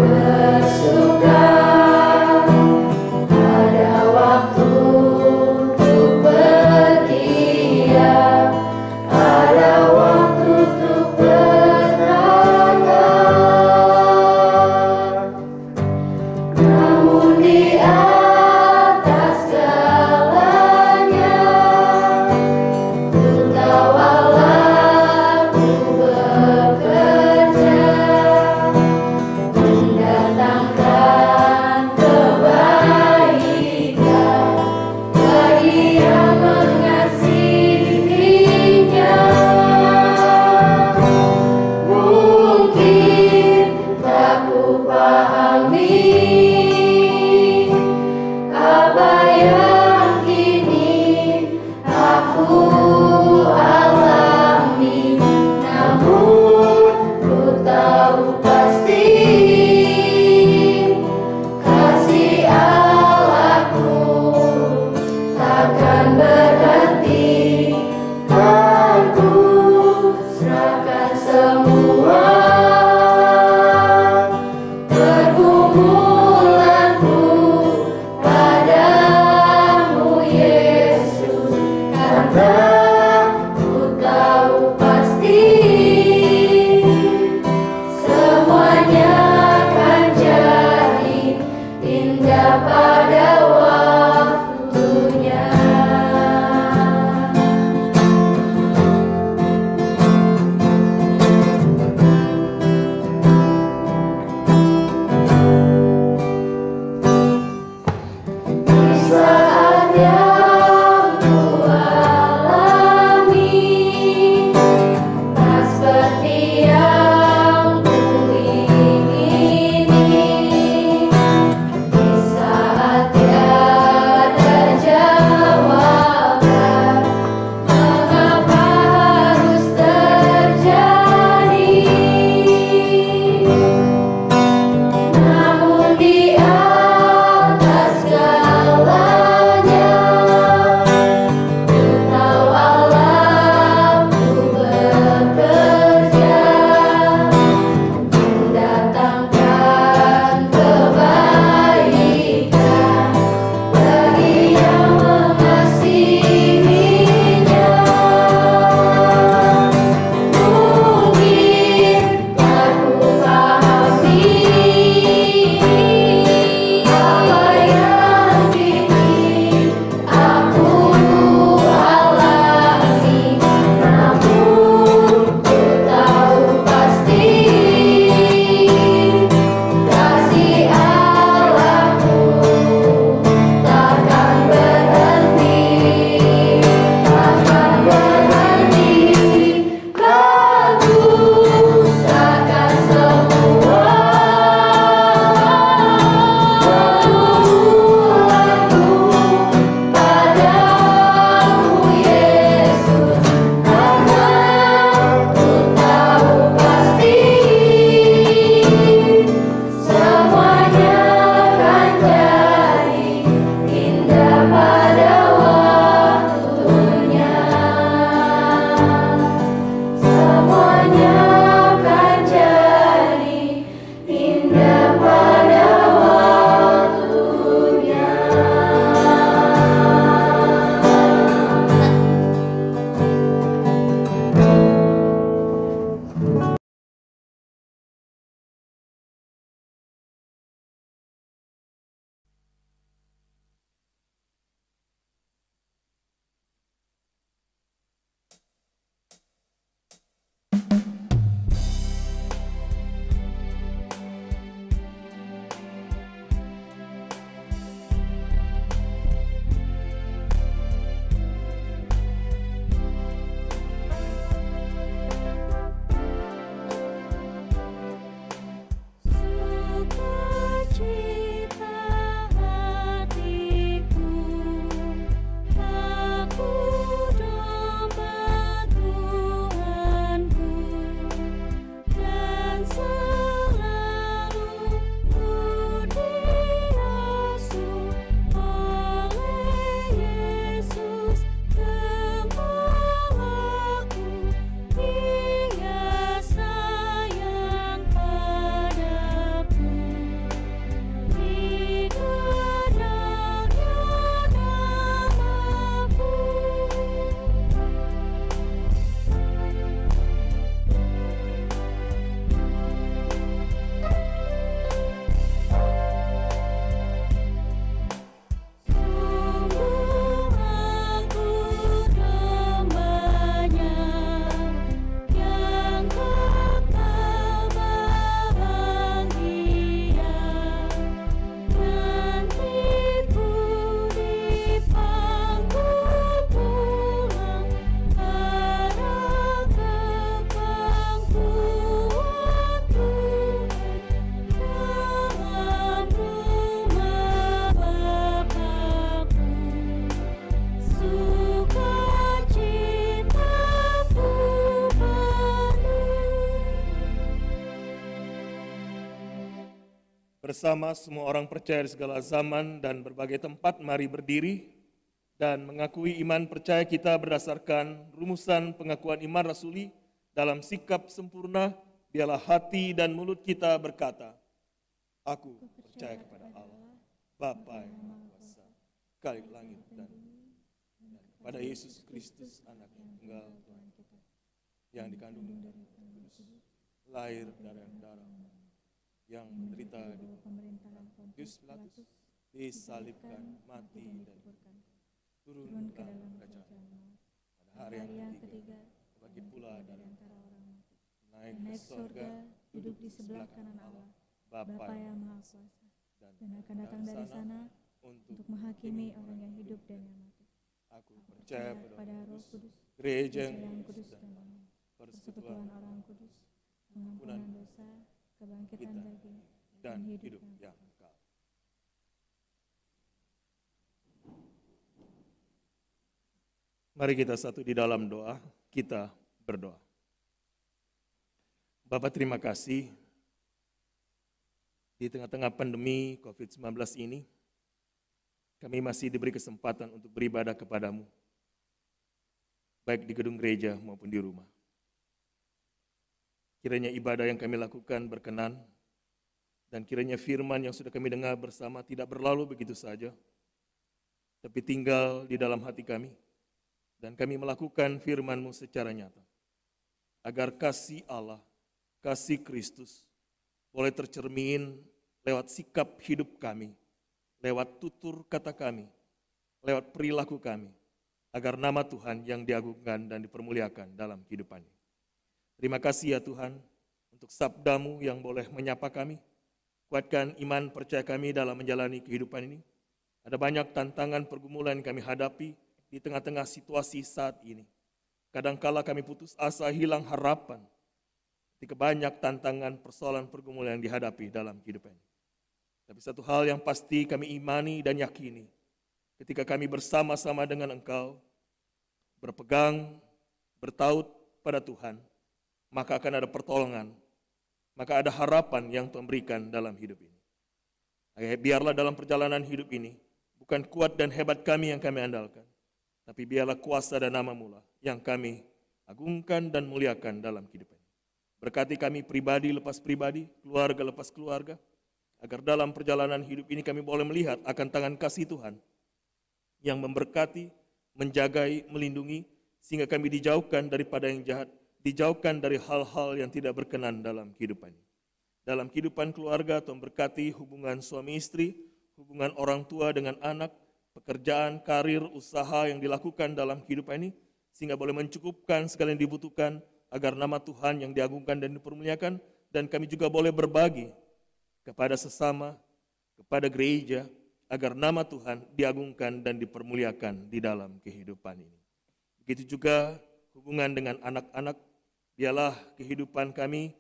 Bersama semua orang percaya di segala zaman dan berbagai tempat, mari berdiri dan mengakui iman percaya kita berdasarkan rumusan pengakuan iman rasuli dalam sikap sempurna. Biarlah hati dan mulut kita berkata, aku percaya kepada Allah, Bapa yang Maha Kuasa, Khalik langit dan bumi, dan kepada Yesus Kristus, Anak yang tunggal Tuhan kita, yang dikandung dari Kudus, lahir dari darah, yang menderita di pemerintahan Pontius Pilatus, disalibkan, mati dan turun ke dalam kerajaan maut. Pada hari yang ketiga, bangkit pula dari antara orang mati, naik ke surga, duduk di sebelah kanan Allah, Bapa yang Maha Kuasa, dan akan datang dari sana untuk menghakimi orang yang hidup dan yang mati. Aku percaya pada Roh Kudus, gereja yang kudus dan umum, persekutuan orang kudus, pengampunan dosa, kebangkitan daging, dan hidup yang kekal. Mari kita satu di dalam doa, kita berdoa. Bapa, terima kasih di tengah-tengah pandemi COVID-19 ini, kami masih diberi kesempatan untuk beribadah kepadamu, baik di gedung gereja maupun di rumah. Kiranya ibadah yang kami lakukan berkenan, dan kiranya firman yang sudah kami dengar bersama tidak berlalu begitu saja, tapi tinggal di dalam hati kami, dan kami melakukan firman-Mu secara nyata, agar kasih Allah, kasih Kristus, boleh tercermin lewat sikap hidup kami, lewat tutur kata kami, lewat perilaku kami, agar nama Tuhan yang diagungkan dan dipermuliakan dalam kehidupan ini. Terima kasih ya Tuhan, untuk sabda-Mu yang boleh menyapa kami, kuatkan iman percaya kami dalam menjalani kehidupan ini. Ada banyak tantangan pergumulan yang kami hadapi di tengah-tengah situasi saat ini. Kadangkala kami putus asa, hilang harapan, ketika banyak tantangan, persoalan, pergumulan yang dihadapi dalam kehidupan ini. Tapi satu hal yang pasti kami imani dan yakini, ketika kami bersama-sama dengan Engkau, berpegang, bertaut pada Tuhan, maka akan ada pertolongan, maka ada harapan yang Tuhan berikan dalam hidup ini. Biarlah dalam perjalanan hidup ini, bukan kuat dan hebat kami yang kami andalkan, tapi biarlah kuasa dan nama-Mu lah yang kami agungkan dan muliakan dalam kehidupan ini. Berkati kami pribadi lepas pribadi, keluarga lepas keluarga, agar dalam perjalanan hidup ini kami boleh melihat akan tangan kasih Tuhan yang memberkati, menjagai, melindungi, sehingga kami dijauhkan daripada yang jahat, dijauhkan dari hal-hal yang tidak berkenan dalam kehidupan ini. Dalam kehidupan keluarga, Tuhan berkati hubungan suami istri, hubungan orang tua dengan anak, pekerjaan, karir, usaha yang dilakukan dalam kehidupan ini, sehingga boleh mencukupkan segala yang dibutuhkan, agar nama Tuhan yang diagungkan dan dipermuliakan, dan kami juga boleh berbagi kepada sesama, kepada gereja, agar nama Tuhan diagungkan dan dipermuliakan di dalam kehidupan ini. Begitu juga hubungan dengan anak-anak, biarlah kehidupan kami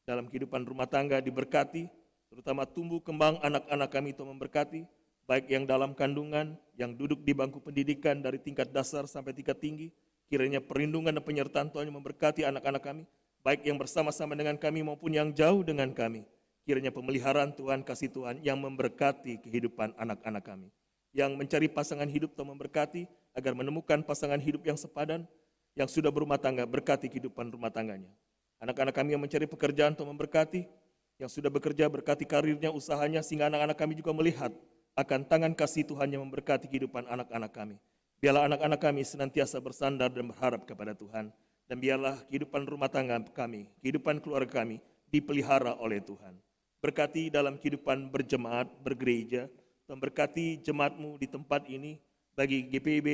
dalam kehidupan rumah tangga diberkati, terutama tumbuh kembang anak-anak kami itu memberkati, baik yang dalam kandungan, yang duduk di bangku pendidikan dari tingkat dasar sampai tingkat tinggi. Kiranya perlindungan dan penyertaan Tuhan yang memberkati anak-anak kami, baik yang bersama-sama dengan kami maupun yang jauh dengan kami. Kiranya pemeliharaan Tuhan, kasih Tuhan yang memberkati kehidupan anak-anak kami. Yang mencari pasangan hidup Tuhan memberkati, agar menemukan pasangan hidup yang sepadan, yang sudah berumah tangga, berkati kehidupan rumah tangganya. Anak-anak kami yang mencari pekerjaan Tuhan memberkati, yang sudah bekerja berkati karirnya, usahanya, sehingga anak-anak kami juga melihat akan tangan kasih Tuhan yang memberkati kehidupan anak-anak kami. Biarlah anak-anak kami senantiasa bersandar dan berharap kepada Tuhan. Dan biarlah kehidupan rumah tangga kami, kehidupan keluarga kami dipelihara oleh Tuhan. Berkati dalam kehidupan berjemaat, bergereja. Tuhan berkati jemaat-Mu di tempat ini, bagi GPIB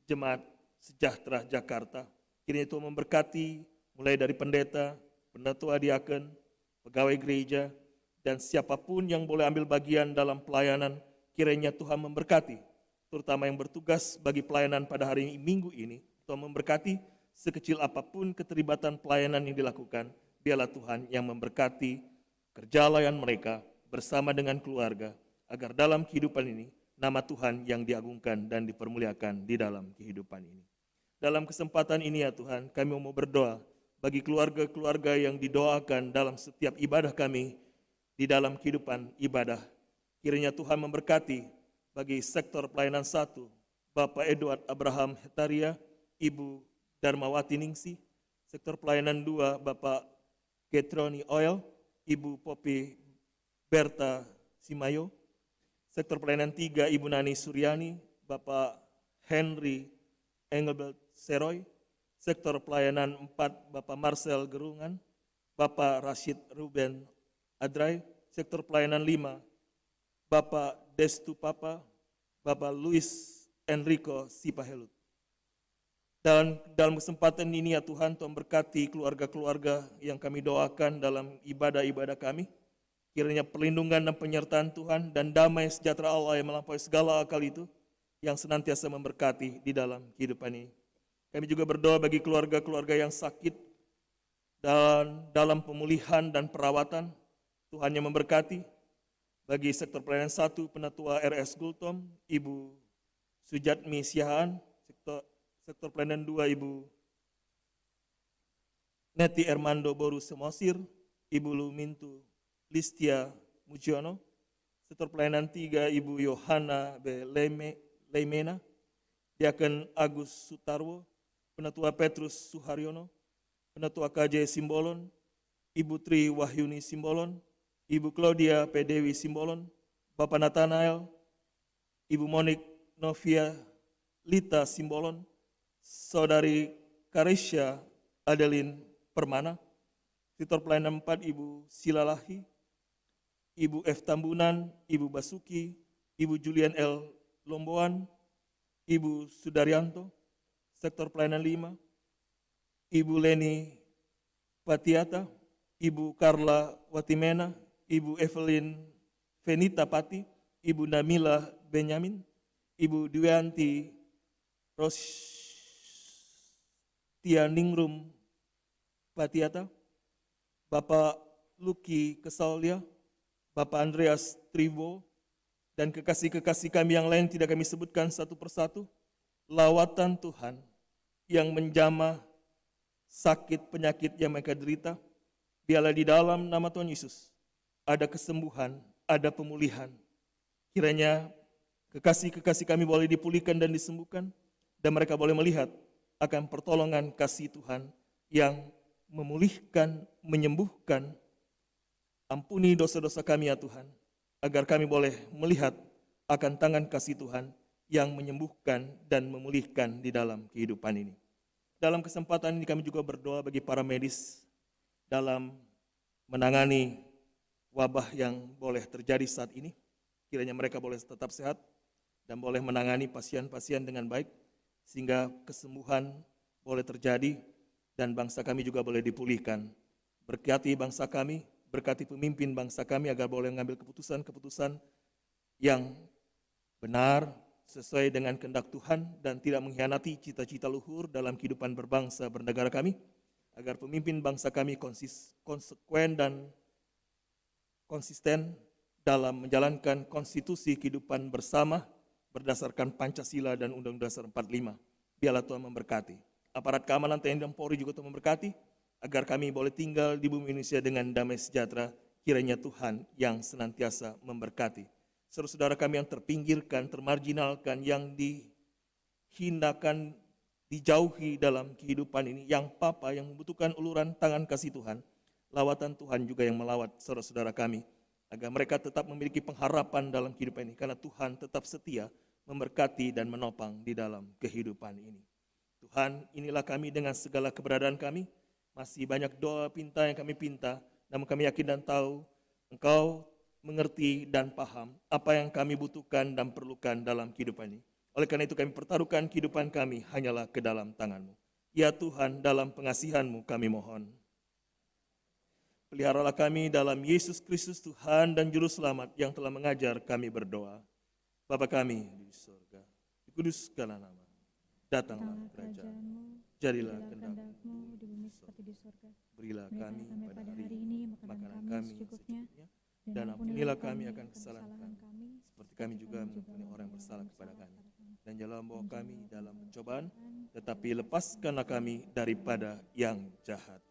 Jemaat Sejahtera Jakarta. Kiranya Tuhan memberkati mulai dari pendeta, pendatua diaken, pegawai gereja, dan siapapun yang boleh ambil bagian dalam pelayanan. Kiranya Tuhan memberkati, terutama yang bertugas bagi pelayanan pada hari Minggu ini. Tuhan memberkati sekecil apapun keterlibatan pelayanan yang dilakukan. Biarlah Tuhan yang memberkati kerja layan mereka bersama dengan keluarga, agar dalam kehidupan ini nama Tuhan yang diagungkan dan dipermuliakan di dalam kehidupan ini. Dalam kesempatan ini ya Tuhan, kami mau berdoa bagi keluarga-keluarga yang didoakan dalam setiap ibadah kami di dalam kehidupan ibadah. Kiranya Tuhan memberkati bagi sektor pelayanan 1, Bapak Edward Abraham Hetaria, Ibu Darmawati Ningsih. Sektor pelayanan 2, Bapak Getroni Oil, Ibu Popi Berta Simayo. Sektor pelayanan 3, Ibu Nani Suryani, Bapak Henry Engelbert Seroy. Sektor pelayanan 4, Bapak Marcel Gerungan, Bapak Rashid Ruben Adrai. Sektor pelayanan 5, Bapak Destu Papa, Bapak Luis Enrico Sipahelut. Dan dalam kesempatan ini ya Tuhan, Tuhan berkati keluarga-keluarga yang kami doakan dalam ibadah-ibadah kami. Kiranya perlindungan dan penyertaan Tuhan dan damai sejahtera Allah yang melampaui segala akal itu yang senantiasa memberkati di dalam kehidupan ini. Kami juga berdoa bagi keluarga-keluarga yang sakit dan dalam pemulihan dan perawatan. Tuhan yang memberkati. Bagi sektor pelayanan 1, Penatua RS Gultom, Ibu Sujatmi Siahaan. Sektor pelayanan 2, Ibu Neti Ermando Boru Semosir, Ibu Lumintu Listia Mujiono. Sektor pelayanan 3, Ibu Yohana B. Leimena, Diaken Agus Sutarwo, Penatua Petrus Suharyono, Penatua KJ Simbolon, Ibu Tri Wahyuni Simbolon, Ibu Claudia P. Dewi Simbolon, Bapak Nathanael, Ibu Monik Novia Lita Simbolon, Saudari Karisya Adeline Permana. Sektor pelayanan 4, Ibu Silalahi, Ibu F. Tambunan, Ibu Basuki, Ibu Julian L. Lomboan, Ibu Sudaryanto. Sektor pelayanan 5, Ibu Leni Patiata, Ibu Carla Watimena, Ibu Evelyn Venita Pati, Ibu Namila Benyamin, Ibu Dwianti Rostianingrum Patiata, Bapak Luki Kesaulia, Bapak Andreas Trivo, dan kekasih-kekasih kami yang lain tidak kami sebutkan satu persatu. Lawatan Tuhan yang menjamah sakit penyakit yang mereka derita, biarlah di dalam nama Tuhan Yesus ada kesembuhan, ada pemulihan. Kiranya kekasih-kekasih kami boleh dipulihkan dan disembuhkan, dan mereka boleh melihat akan pertolongan kasih Tuhan yang memulihkan, menyembuhkan. Ampuni dosa-dosa kami ya Tuhan, agar kami boleh melihat akan tangan kasih Tuhan yang menyembuhkan dan memulihkan di dalam kehidupan ini. Dalam kesempatan ini kami juga berdoa bagi para medis dalam menangani wabah yang boleh terjadi saat ini. Kiranya mereka boleh tetap sehat dan boleh menangani pasien-pasien dengan baik, sehingga kesembuhan boleh terjadi dan bangsa kami juga boleh dipulihkan. Berkati bangsa kami, berkati pemimpin bangsa kami agar boleh mengambil keputusan-keputusan yang benar, sesuai dengan kehendak Tuhan dan tidak mengkhianati cita-cita luhur dalam kehidupan berbangsa bernegara kami, agar pemimpin bangsa kami konsekuen dan konsisten dalam menjalankan konstitusi kehidupan bersama berdasarkan Pancasila dan Undang-Undang Dasar 45. Biarlah Tuhan memberkati. Aparat keamanan TNI dan Polri juga Tuhan memberkati, agar kami boleh tinggal di bumi Indonesia dengan damai sejahtera. Kiranya Tuhan yang senantiasa memberkati saudara-saudara kami yang terpinggirkan, termarginalkan, yang dihinakan, dijauhi dalam kehidupan ini, yang papa, yang membutuhkan uluran tangan kasih Tuhan. Lawatan Tuhan juga yang melawat saudara-saudara kami, agar mereka tetap memiliki pengharapan dalam kehidupan ini, karena Tuhan tetap setia memberkati dan menopang di dalam kehidupan ini. Tuhan, inilah kami dengan segala keberadaan kami, masih banyak doa pinta yang kami pinta, namun kami yakin dan tahu Engkau mengerti dan paham apa yang kami butuhkan dan perlukan dalam kehidupan ini. Oleh karena itu kami pertaruhkan kehidupan kami hanyalah ke dalam tangan-Mu. Ya Tuhan, dalam pengasihan-Mu kami mohon. Peliharalah kami dalam Yesus Kristus Tuhan dan Juru Selamat yang telah mengajar kami berdoa. Bapa kami di surga, dikuduskanlah nama, datanglah kerajaan-Mu, jadilah kehendak-Mu di bumi seperti di surga. Berilah kami pada hari ini makanan kami secukupnya, dan ampunilah kami akan kesalahan kami, seperti kami juga mengampuni orang yang bersalah kepada kami. Dan janganlah membawa kami dalam pencobaan, tetapi lepaskanlah kami daripada yang jahat.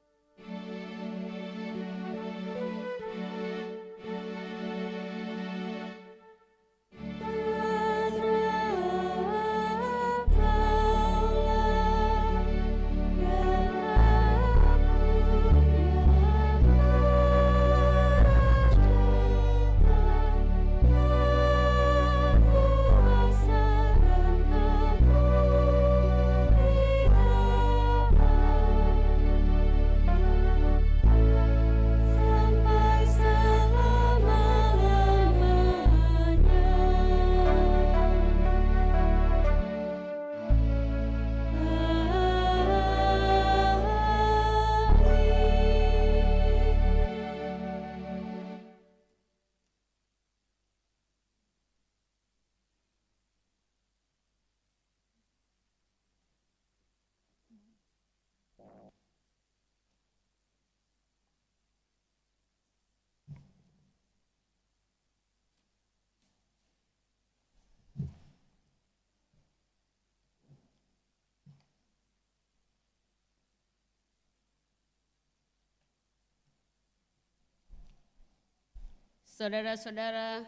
Saudara-saudara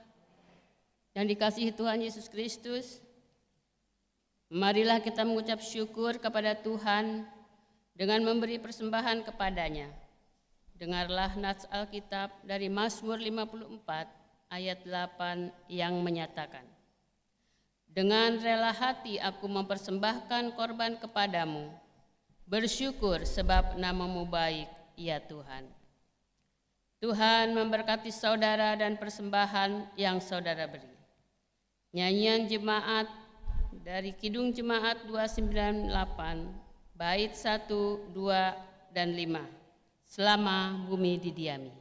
yang dikasihi Tuhan Yesus Kristus, marilah kita mengucap syukur kepada Tuhan dengan memberi persembahan kepadanya. Dengarlah nats Alkitab dari Mazmur 54 ayat 8 yang menyatakan, "Dengan rela hati aku mempersembahkan korban kepadamu, bersyukur sebab namamu baik, ya Tuhan." Tuhan memberkati saudara dan persembahan yang saudara beri. Nyanyian jemaat dari Kidung Jemaat 298, bait 1, 2, dan 5. Selama bumi didiami.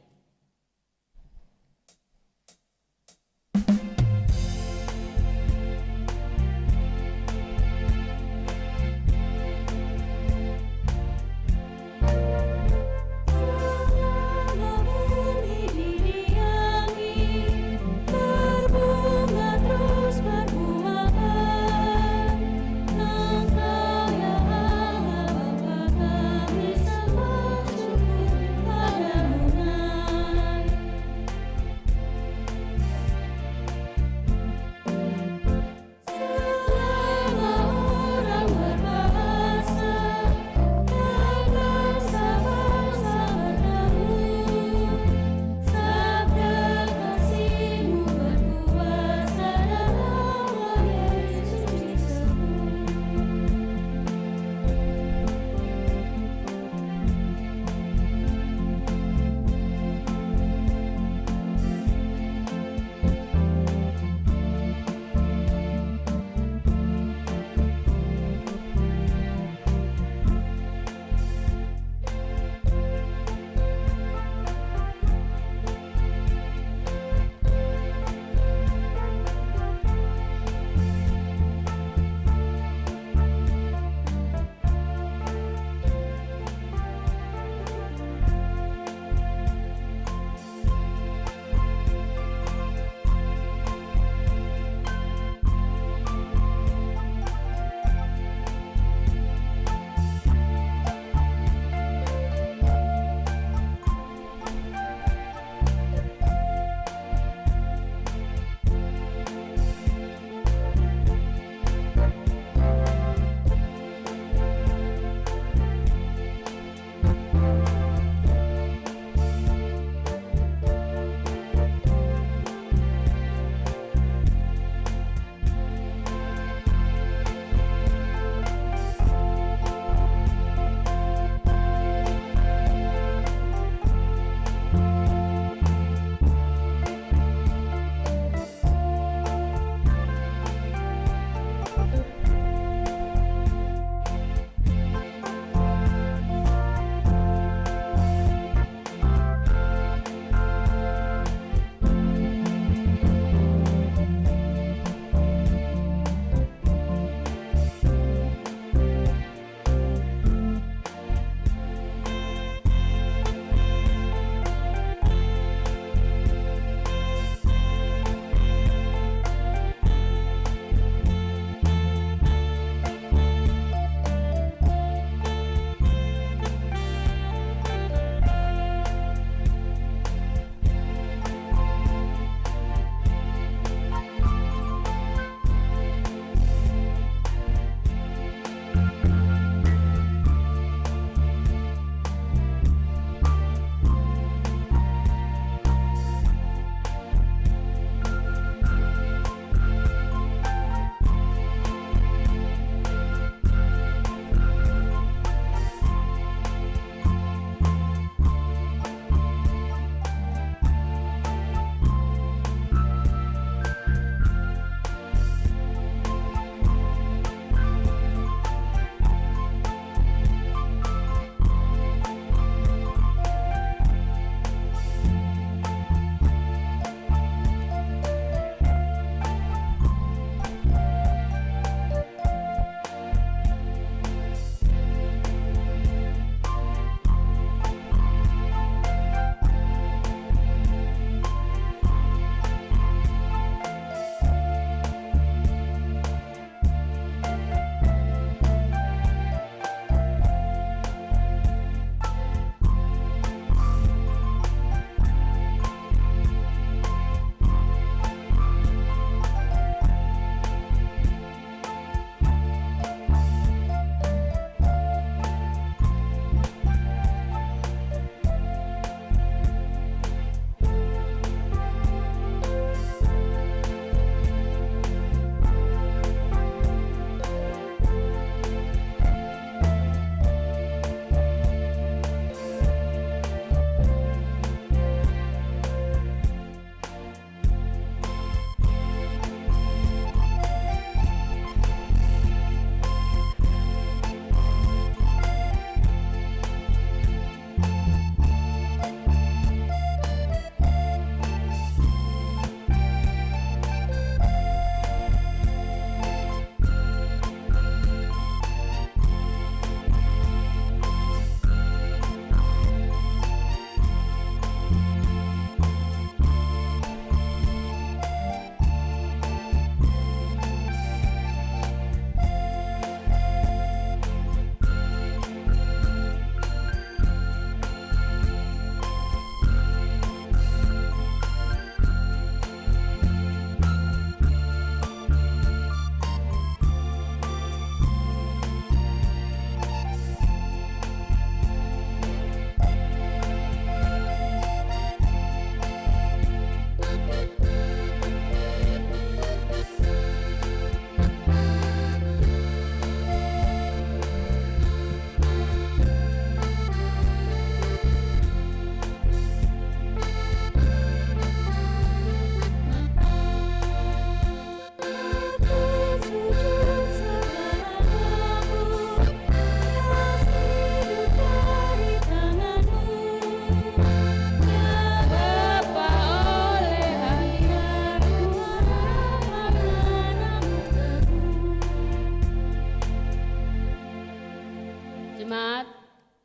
Selama bumi didiami, berbunga terus berbuahan. Engkau ya Allah Bapa kami sembah syukur padamu.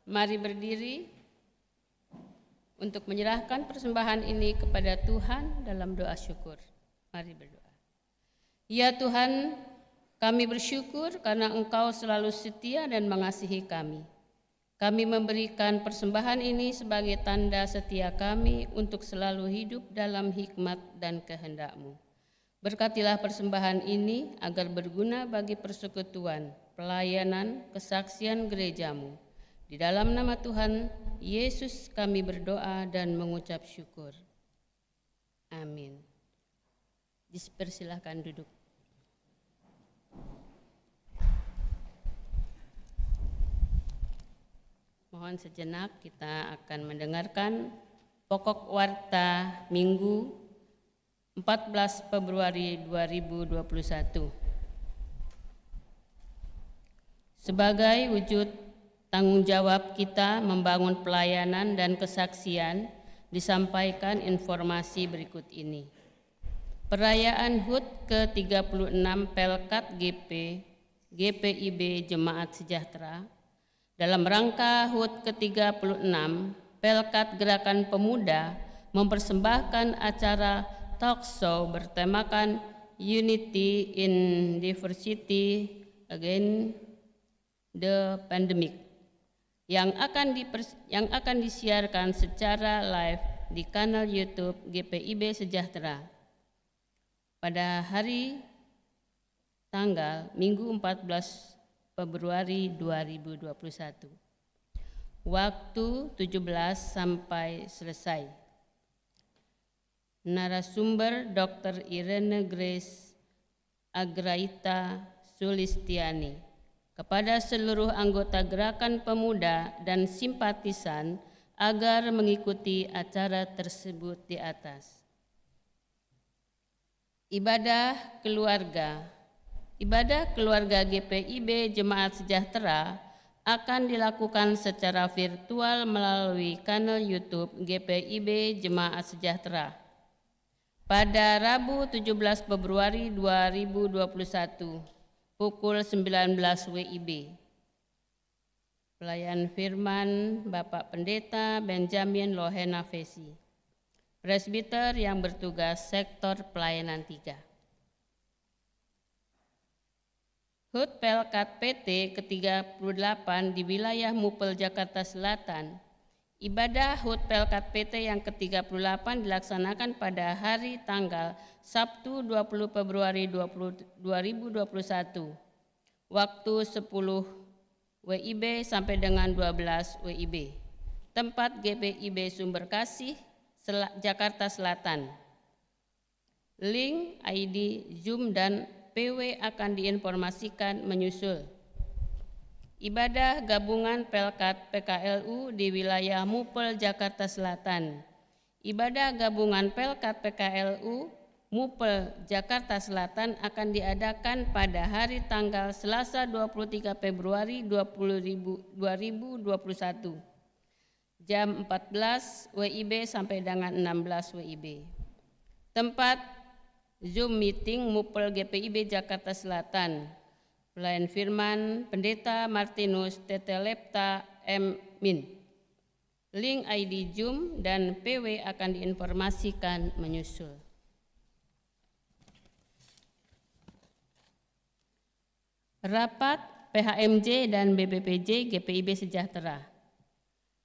Mari berdiri untuk menyerahkan persembahan ini kepada Tuhan dalam doa syukur. Mari berdoa. Ya Tuhan, kami bersyukur karena Engkau selalu setia dan mengasihi kami. Kami memberikan persembahan ini sebagai tanda setia kami untuk selalu hidup dalam hikmat dan kehendak-Mu. Berkatilah persembahan ini agar berguna bagi persekutuan, pelayanan, kesaksian gereja-Mu. Di dalam nama Tuhan Yesus kami berdoa dan mengucap syukur. Amin. Dipersilahkan duduk. Mohon sejenak kita akan mendengarkan pokok warta Minggu 14 Februari 2021. Sebagai wujud tanggung jawab kita membangun pelayanan dan kesaksian, disampaikan informasi berikut ini. Perayaan HUT ke-36 Pelkat GPIB Jemaat Sejahtera dalam rangka HUT ke-36 Pelkat Gerakan Pemuda mempersembahkan acara talk show bertemakan Unity in Diversity Against the Pandemic yang akan disiarkan secara live di kanal YouTube GPIB Sejahtera pada hari tanggal Minggu 14 Februari 2021. Waktu 17 sampai selesai. Narasumber Dr. Irene Grace Agraita Sulistiani. Kepada seluruh anggota Gerakan Pemuda dan simpatisan agar mengikuti acara tersebut di atas. Ibadah keluarga GPIB Jemaat Sejahtera akan dilakukan secara virtual melalui kanal YouTube GPIB Jemaat Sejahtera pada Rabu 17 Februari 2021. Pukul 19 WIB. Pelayan firman Bapak Pendeta Benjamin Lohena Vesi, presbiter yang bertugas sektor pelayanan 3. HUT Pelkat PT ke-38 di wilayah Mupel Jakarta Selatan. Ibadah HUT Pelkat PT yang ke-38 dilaksanakan pada hari tanggal Sabtu 20 Februari 2021, waktu 10 WIB sampai dengan 12 WIB. Tempat GPIB Sumber Kasih, Jakarta Selatan. Link, ID, Zoom, dan PW akan diinformasikan menyusul. Ibadah gabungan Pelkat PKLU di wilayah Mupel Jakarta Selatan. Ibadah gabungan Pelkat PKLU Mupel Jakarta Selatan akan diadakan pada hari tanggal Selasa 23 Februari 2021 jam 14 WIB sampai dengan 16 WIB. Tempat Zoom meeting Mupel GPIB Jakarta Selatan. Pelayan firman Pendeta Martinus Tetelepta M. Min. Link ID Zoom dan PW akan diinformasikan menyusul. Rapat PHMJ dan BPPJ GPIB Sejahtera.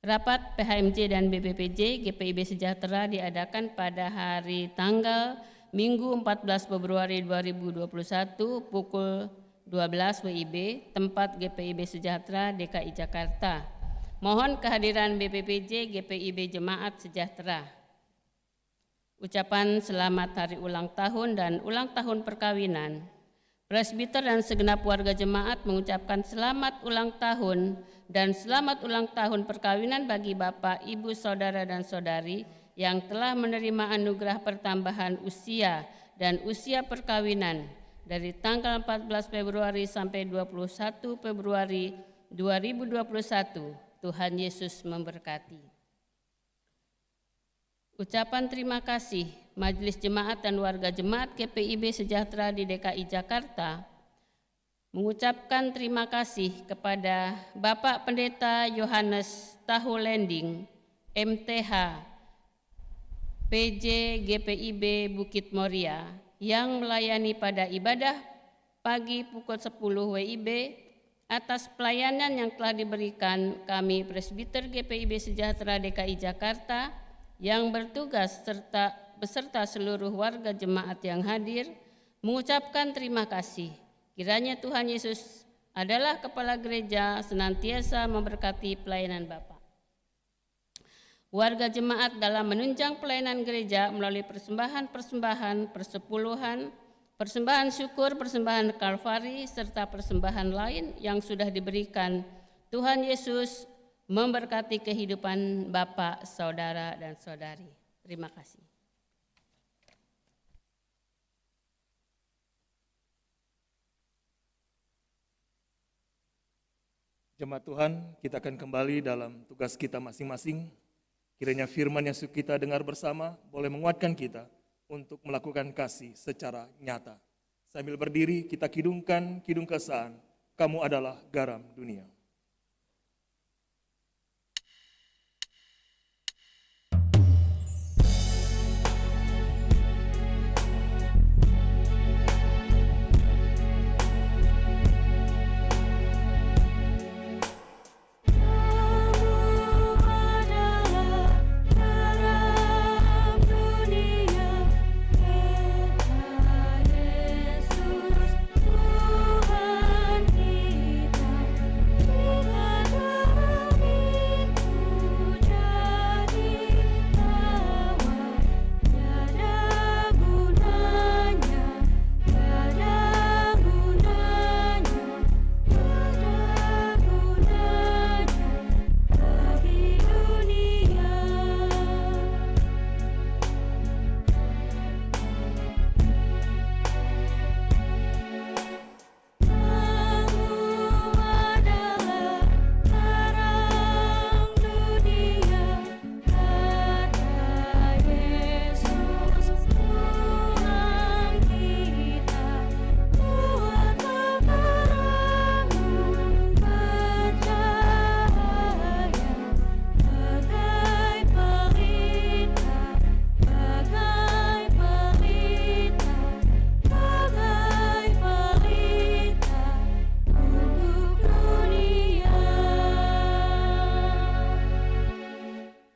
Rapat PHMJ dan BPPJ GPIB Sejahtera diadakan pada hari tanggal Minggu 14 Februari 2021 pukul 12 WIB, tempat GPIB Sejahtera DKI Jakarta. Mohon kehadiran BPPJ GPIB Jemaat Sejahtera. Ucapan selamat hari ulang tahun dan ulang tahun perkawinan. Presbiter dan segenap warga jemaat mengucapkan selamat ulang tahun dan selamat ulang tahun perkawinan bagi Bapak, Ibu, Saudara, dan Saudari yang telah menerima anugerah pertambahan usia dan usia perkawinan dari tanggal 14 Februari sampai 21 Februari 2021. Tuhan Yesus memberkati. Ucapan terima kasih Majelis Jemaat dan warga jemaat GPIB Sejahtera di DKI Jakarta mengucapkan terima kasih kepada Bapak Pendeta Yohanes Tahulending, MTH, PJ GPIB Bukit Moria, yang melayani pada ibadah pagi pukul 10 WIB atas pelayanan yang telah diberikan kami Presbiter GPIB Sejahtera DKI Jakarta yang bertugas beserta seluruh warga jemaat yang hadir, mengucapkan terima kasih. Kiranya Tuhan Yesus adalah Kepala Gereja senantiasa memberkati pelayanan Bapak. Warga jemaat dalam menunjang pelayanan gereja melalui persembahan-persembahan, persepuluhan, persembahan syukur, persembahan kalvari, serta persembahan lain yang sudah diberikan. Tuhan Yesus memberkati kehidupan Bapak, Saudara, dan Saudari. Terima kasih. Jemaat Tuhan, kita akan kembali dalam tugas kita masing-masing. Kiranya firman yang kita dengar bersama boleh menguatkan kita untuk melakukan kasih secara nyata. Sambil berdiri, kita kidungkan kidung keesaan, kamu adalah garam dunia.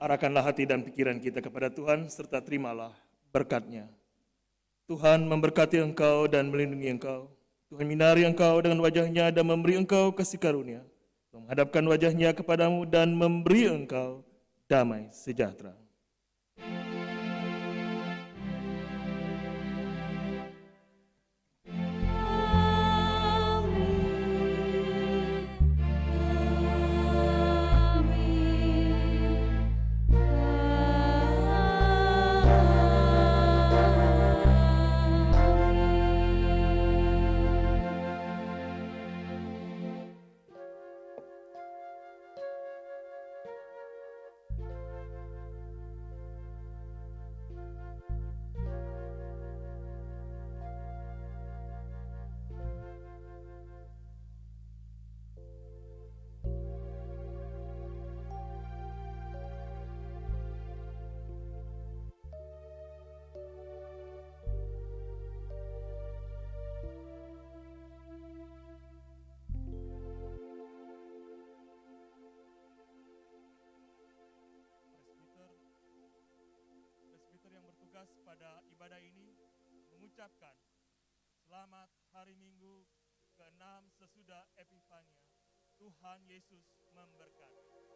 Arahkanlah hati dan pikiran kita kepada Tuhan, serta terimalah berkat-Nya. Tuhan memberkati engkau dan melindungi engkau. Tuhan minari engkau dengan wajah-Nya dan memberi engkau kasih karunia. Tuhan menghadapkan wajah-Nya kepadamu dan memberi engkau damai sejahtera. Presbiter yang bertugas pada ibadah ini mengucapkan selamat hari Minggu ke-6 sesudah Epifania. Tuhan Yesus memberkati.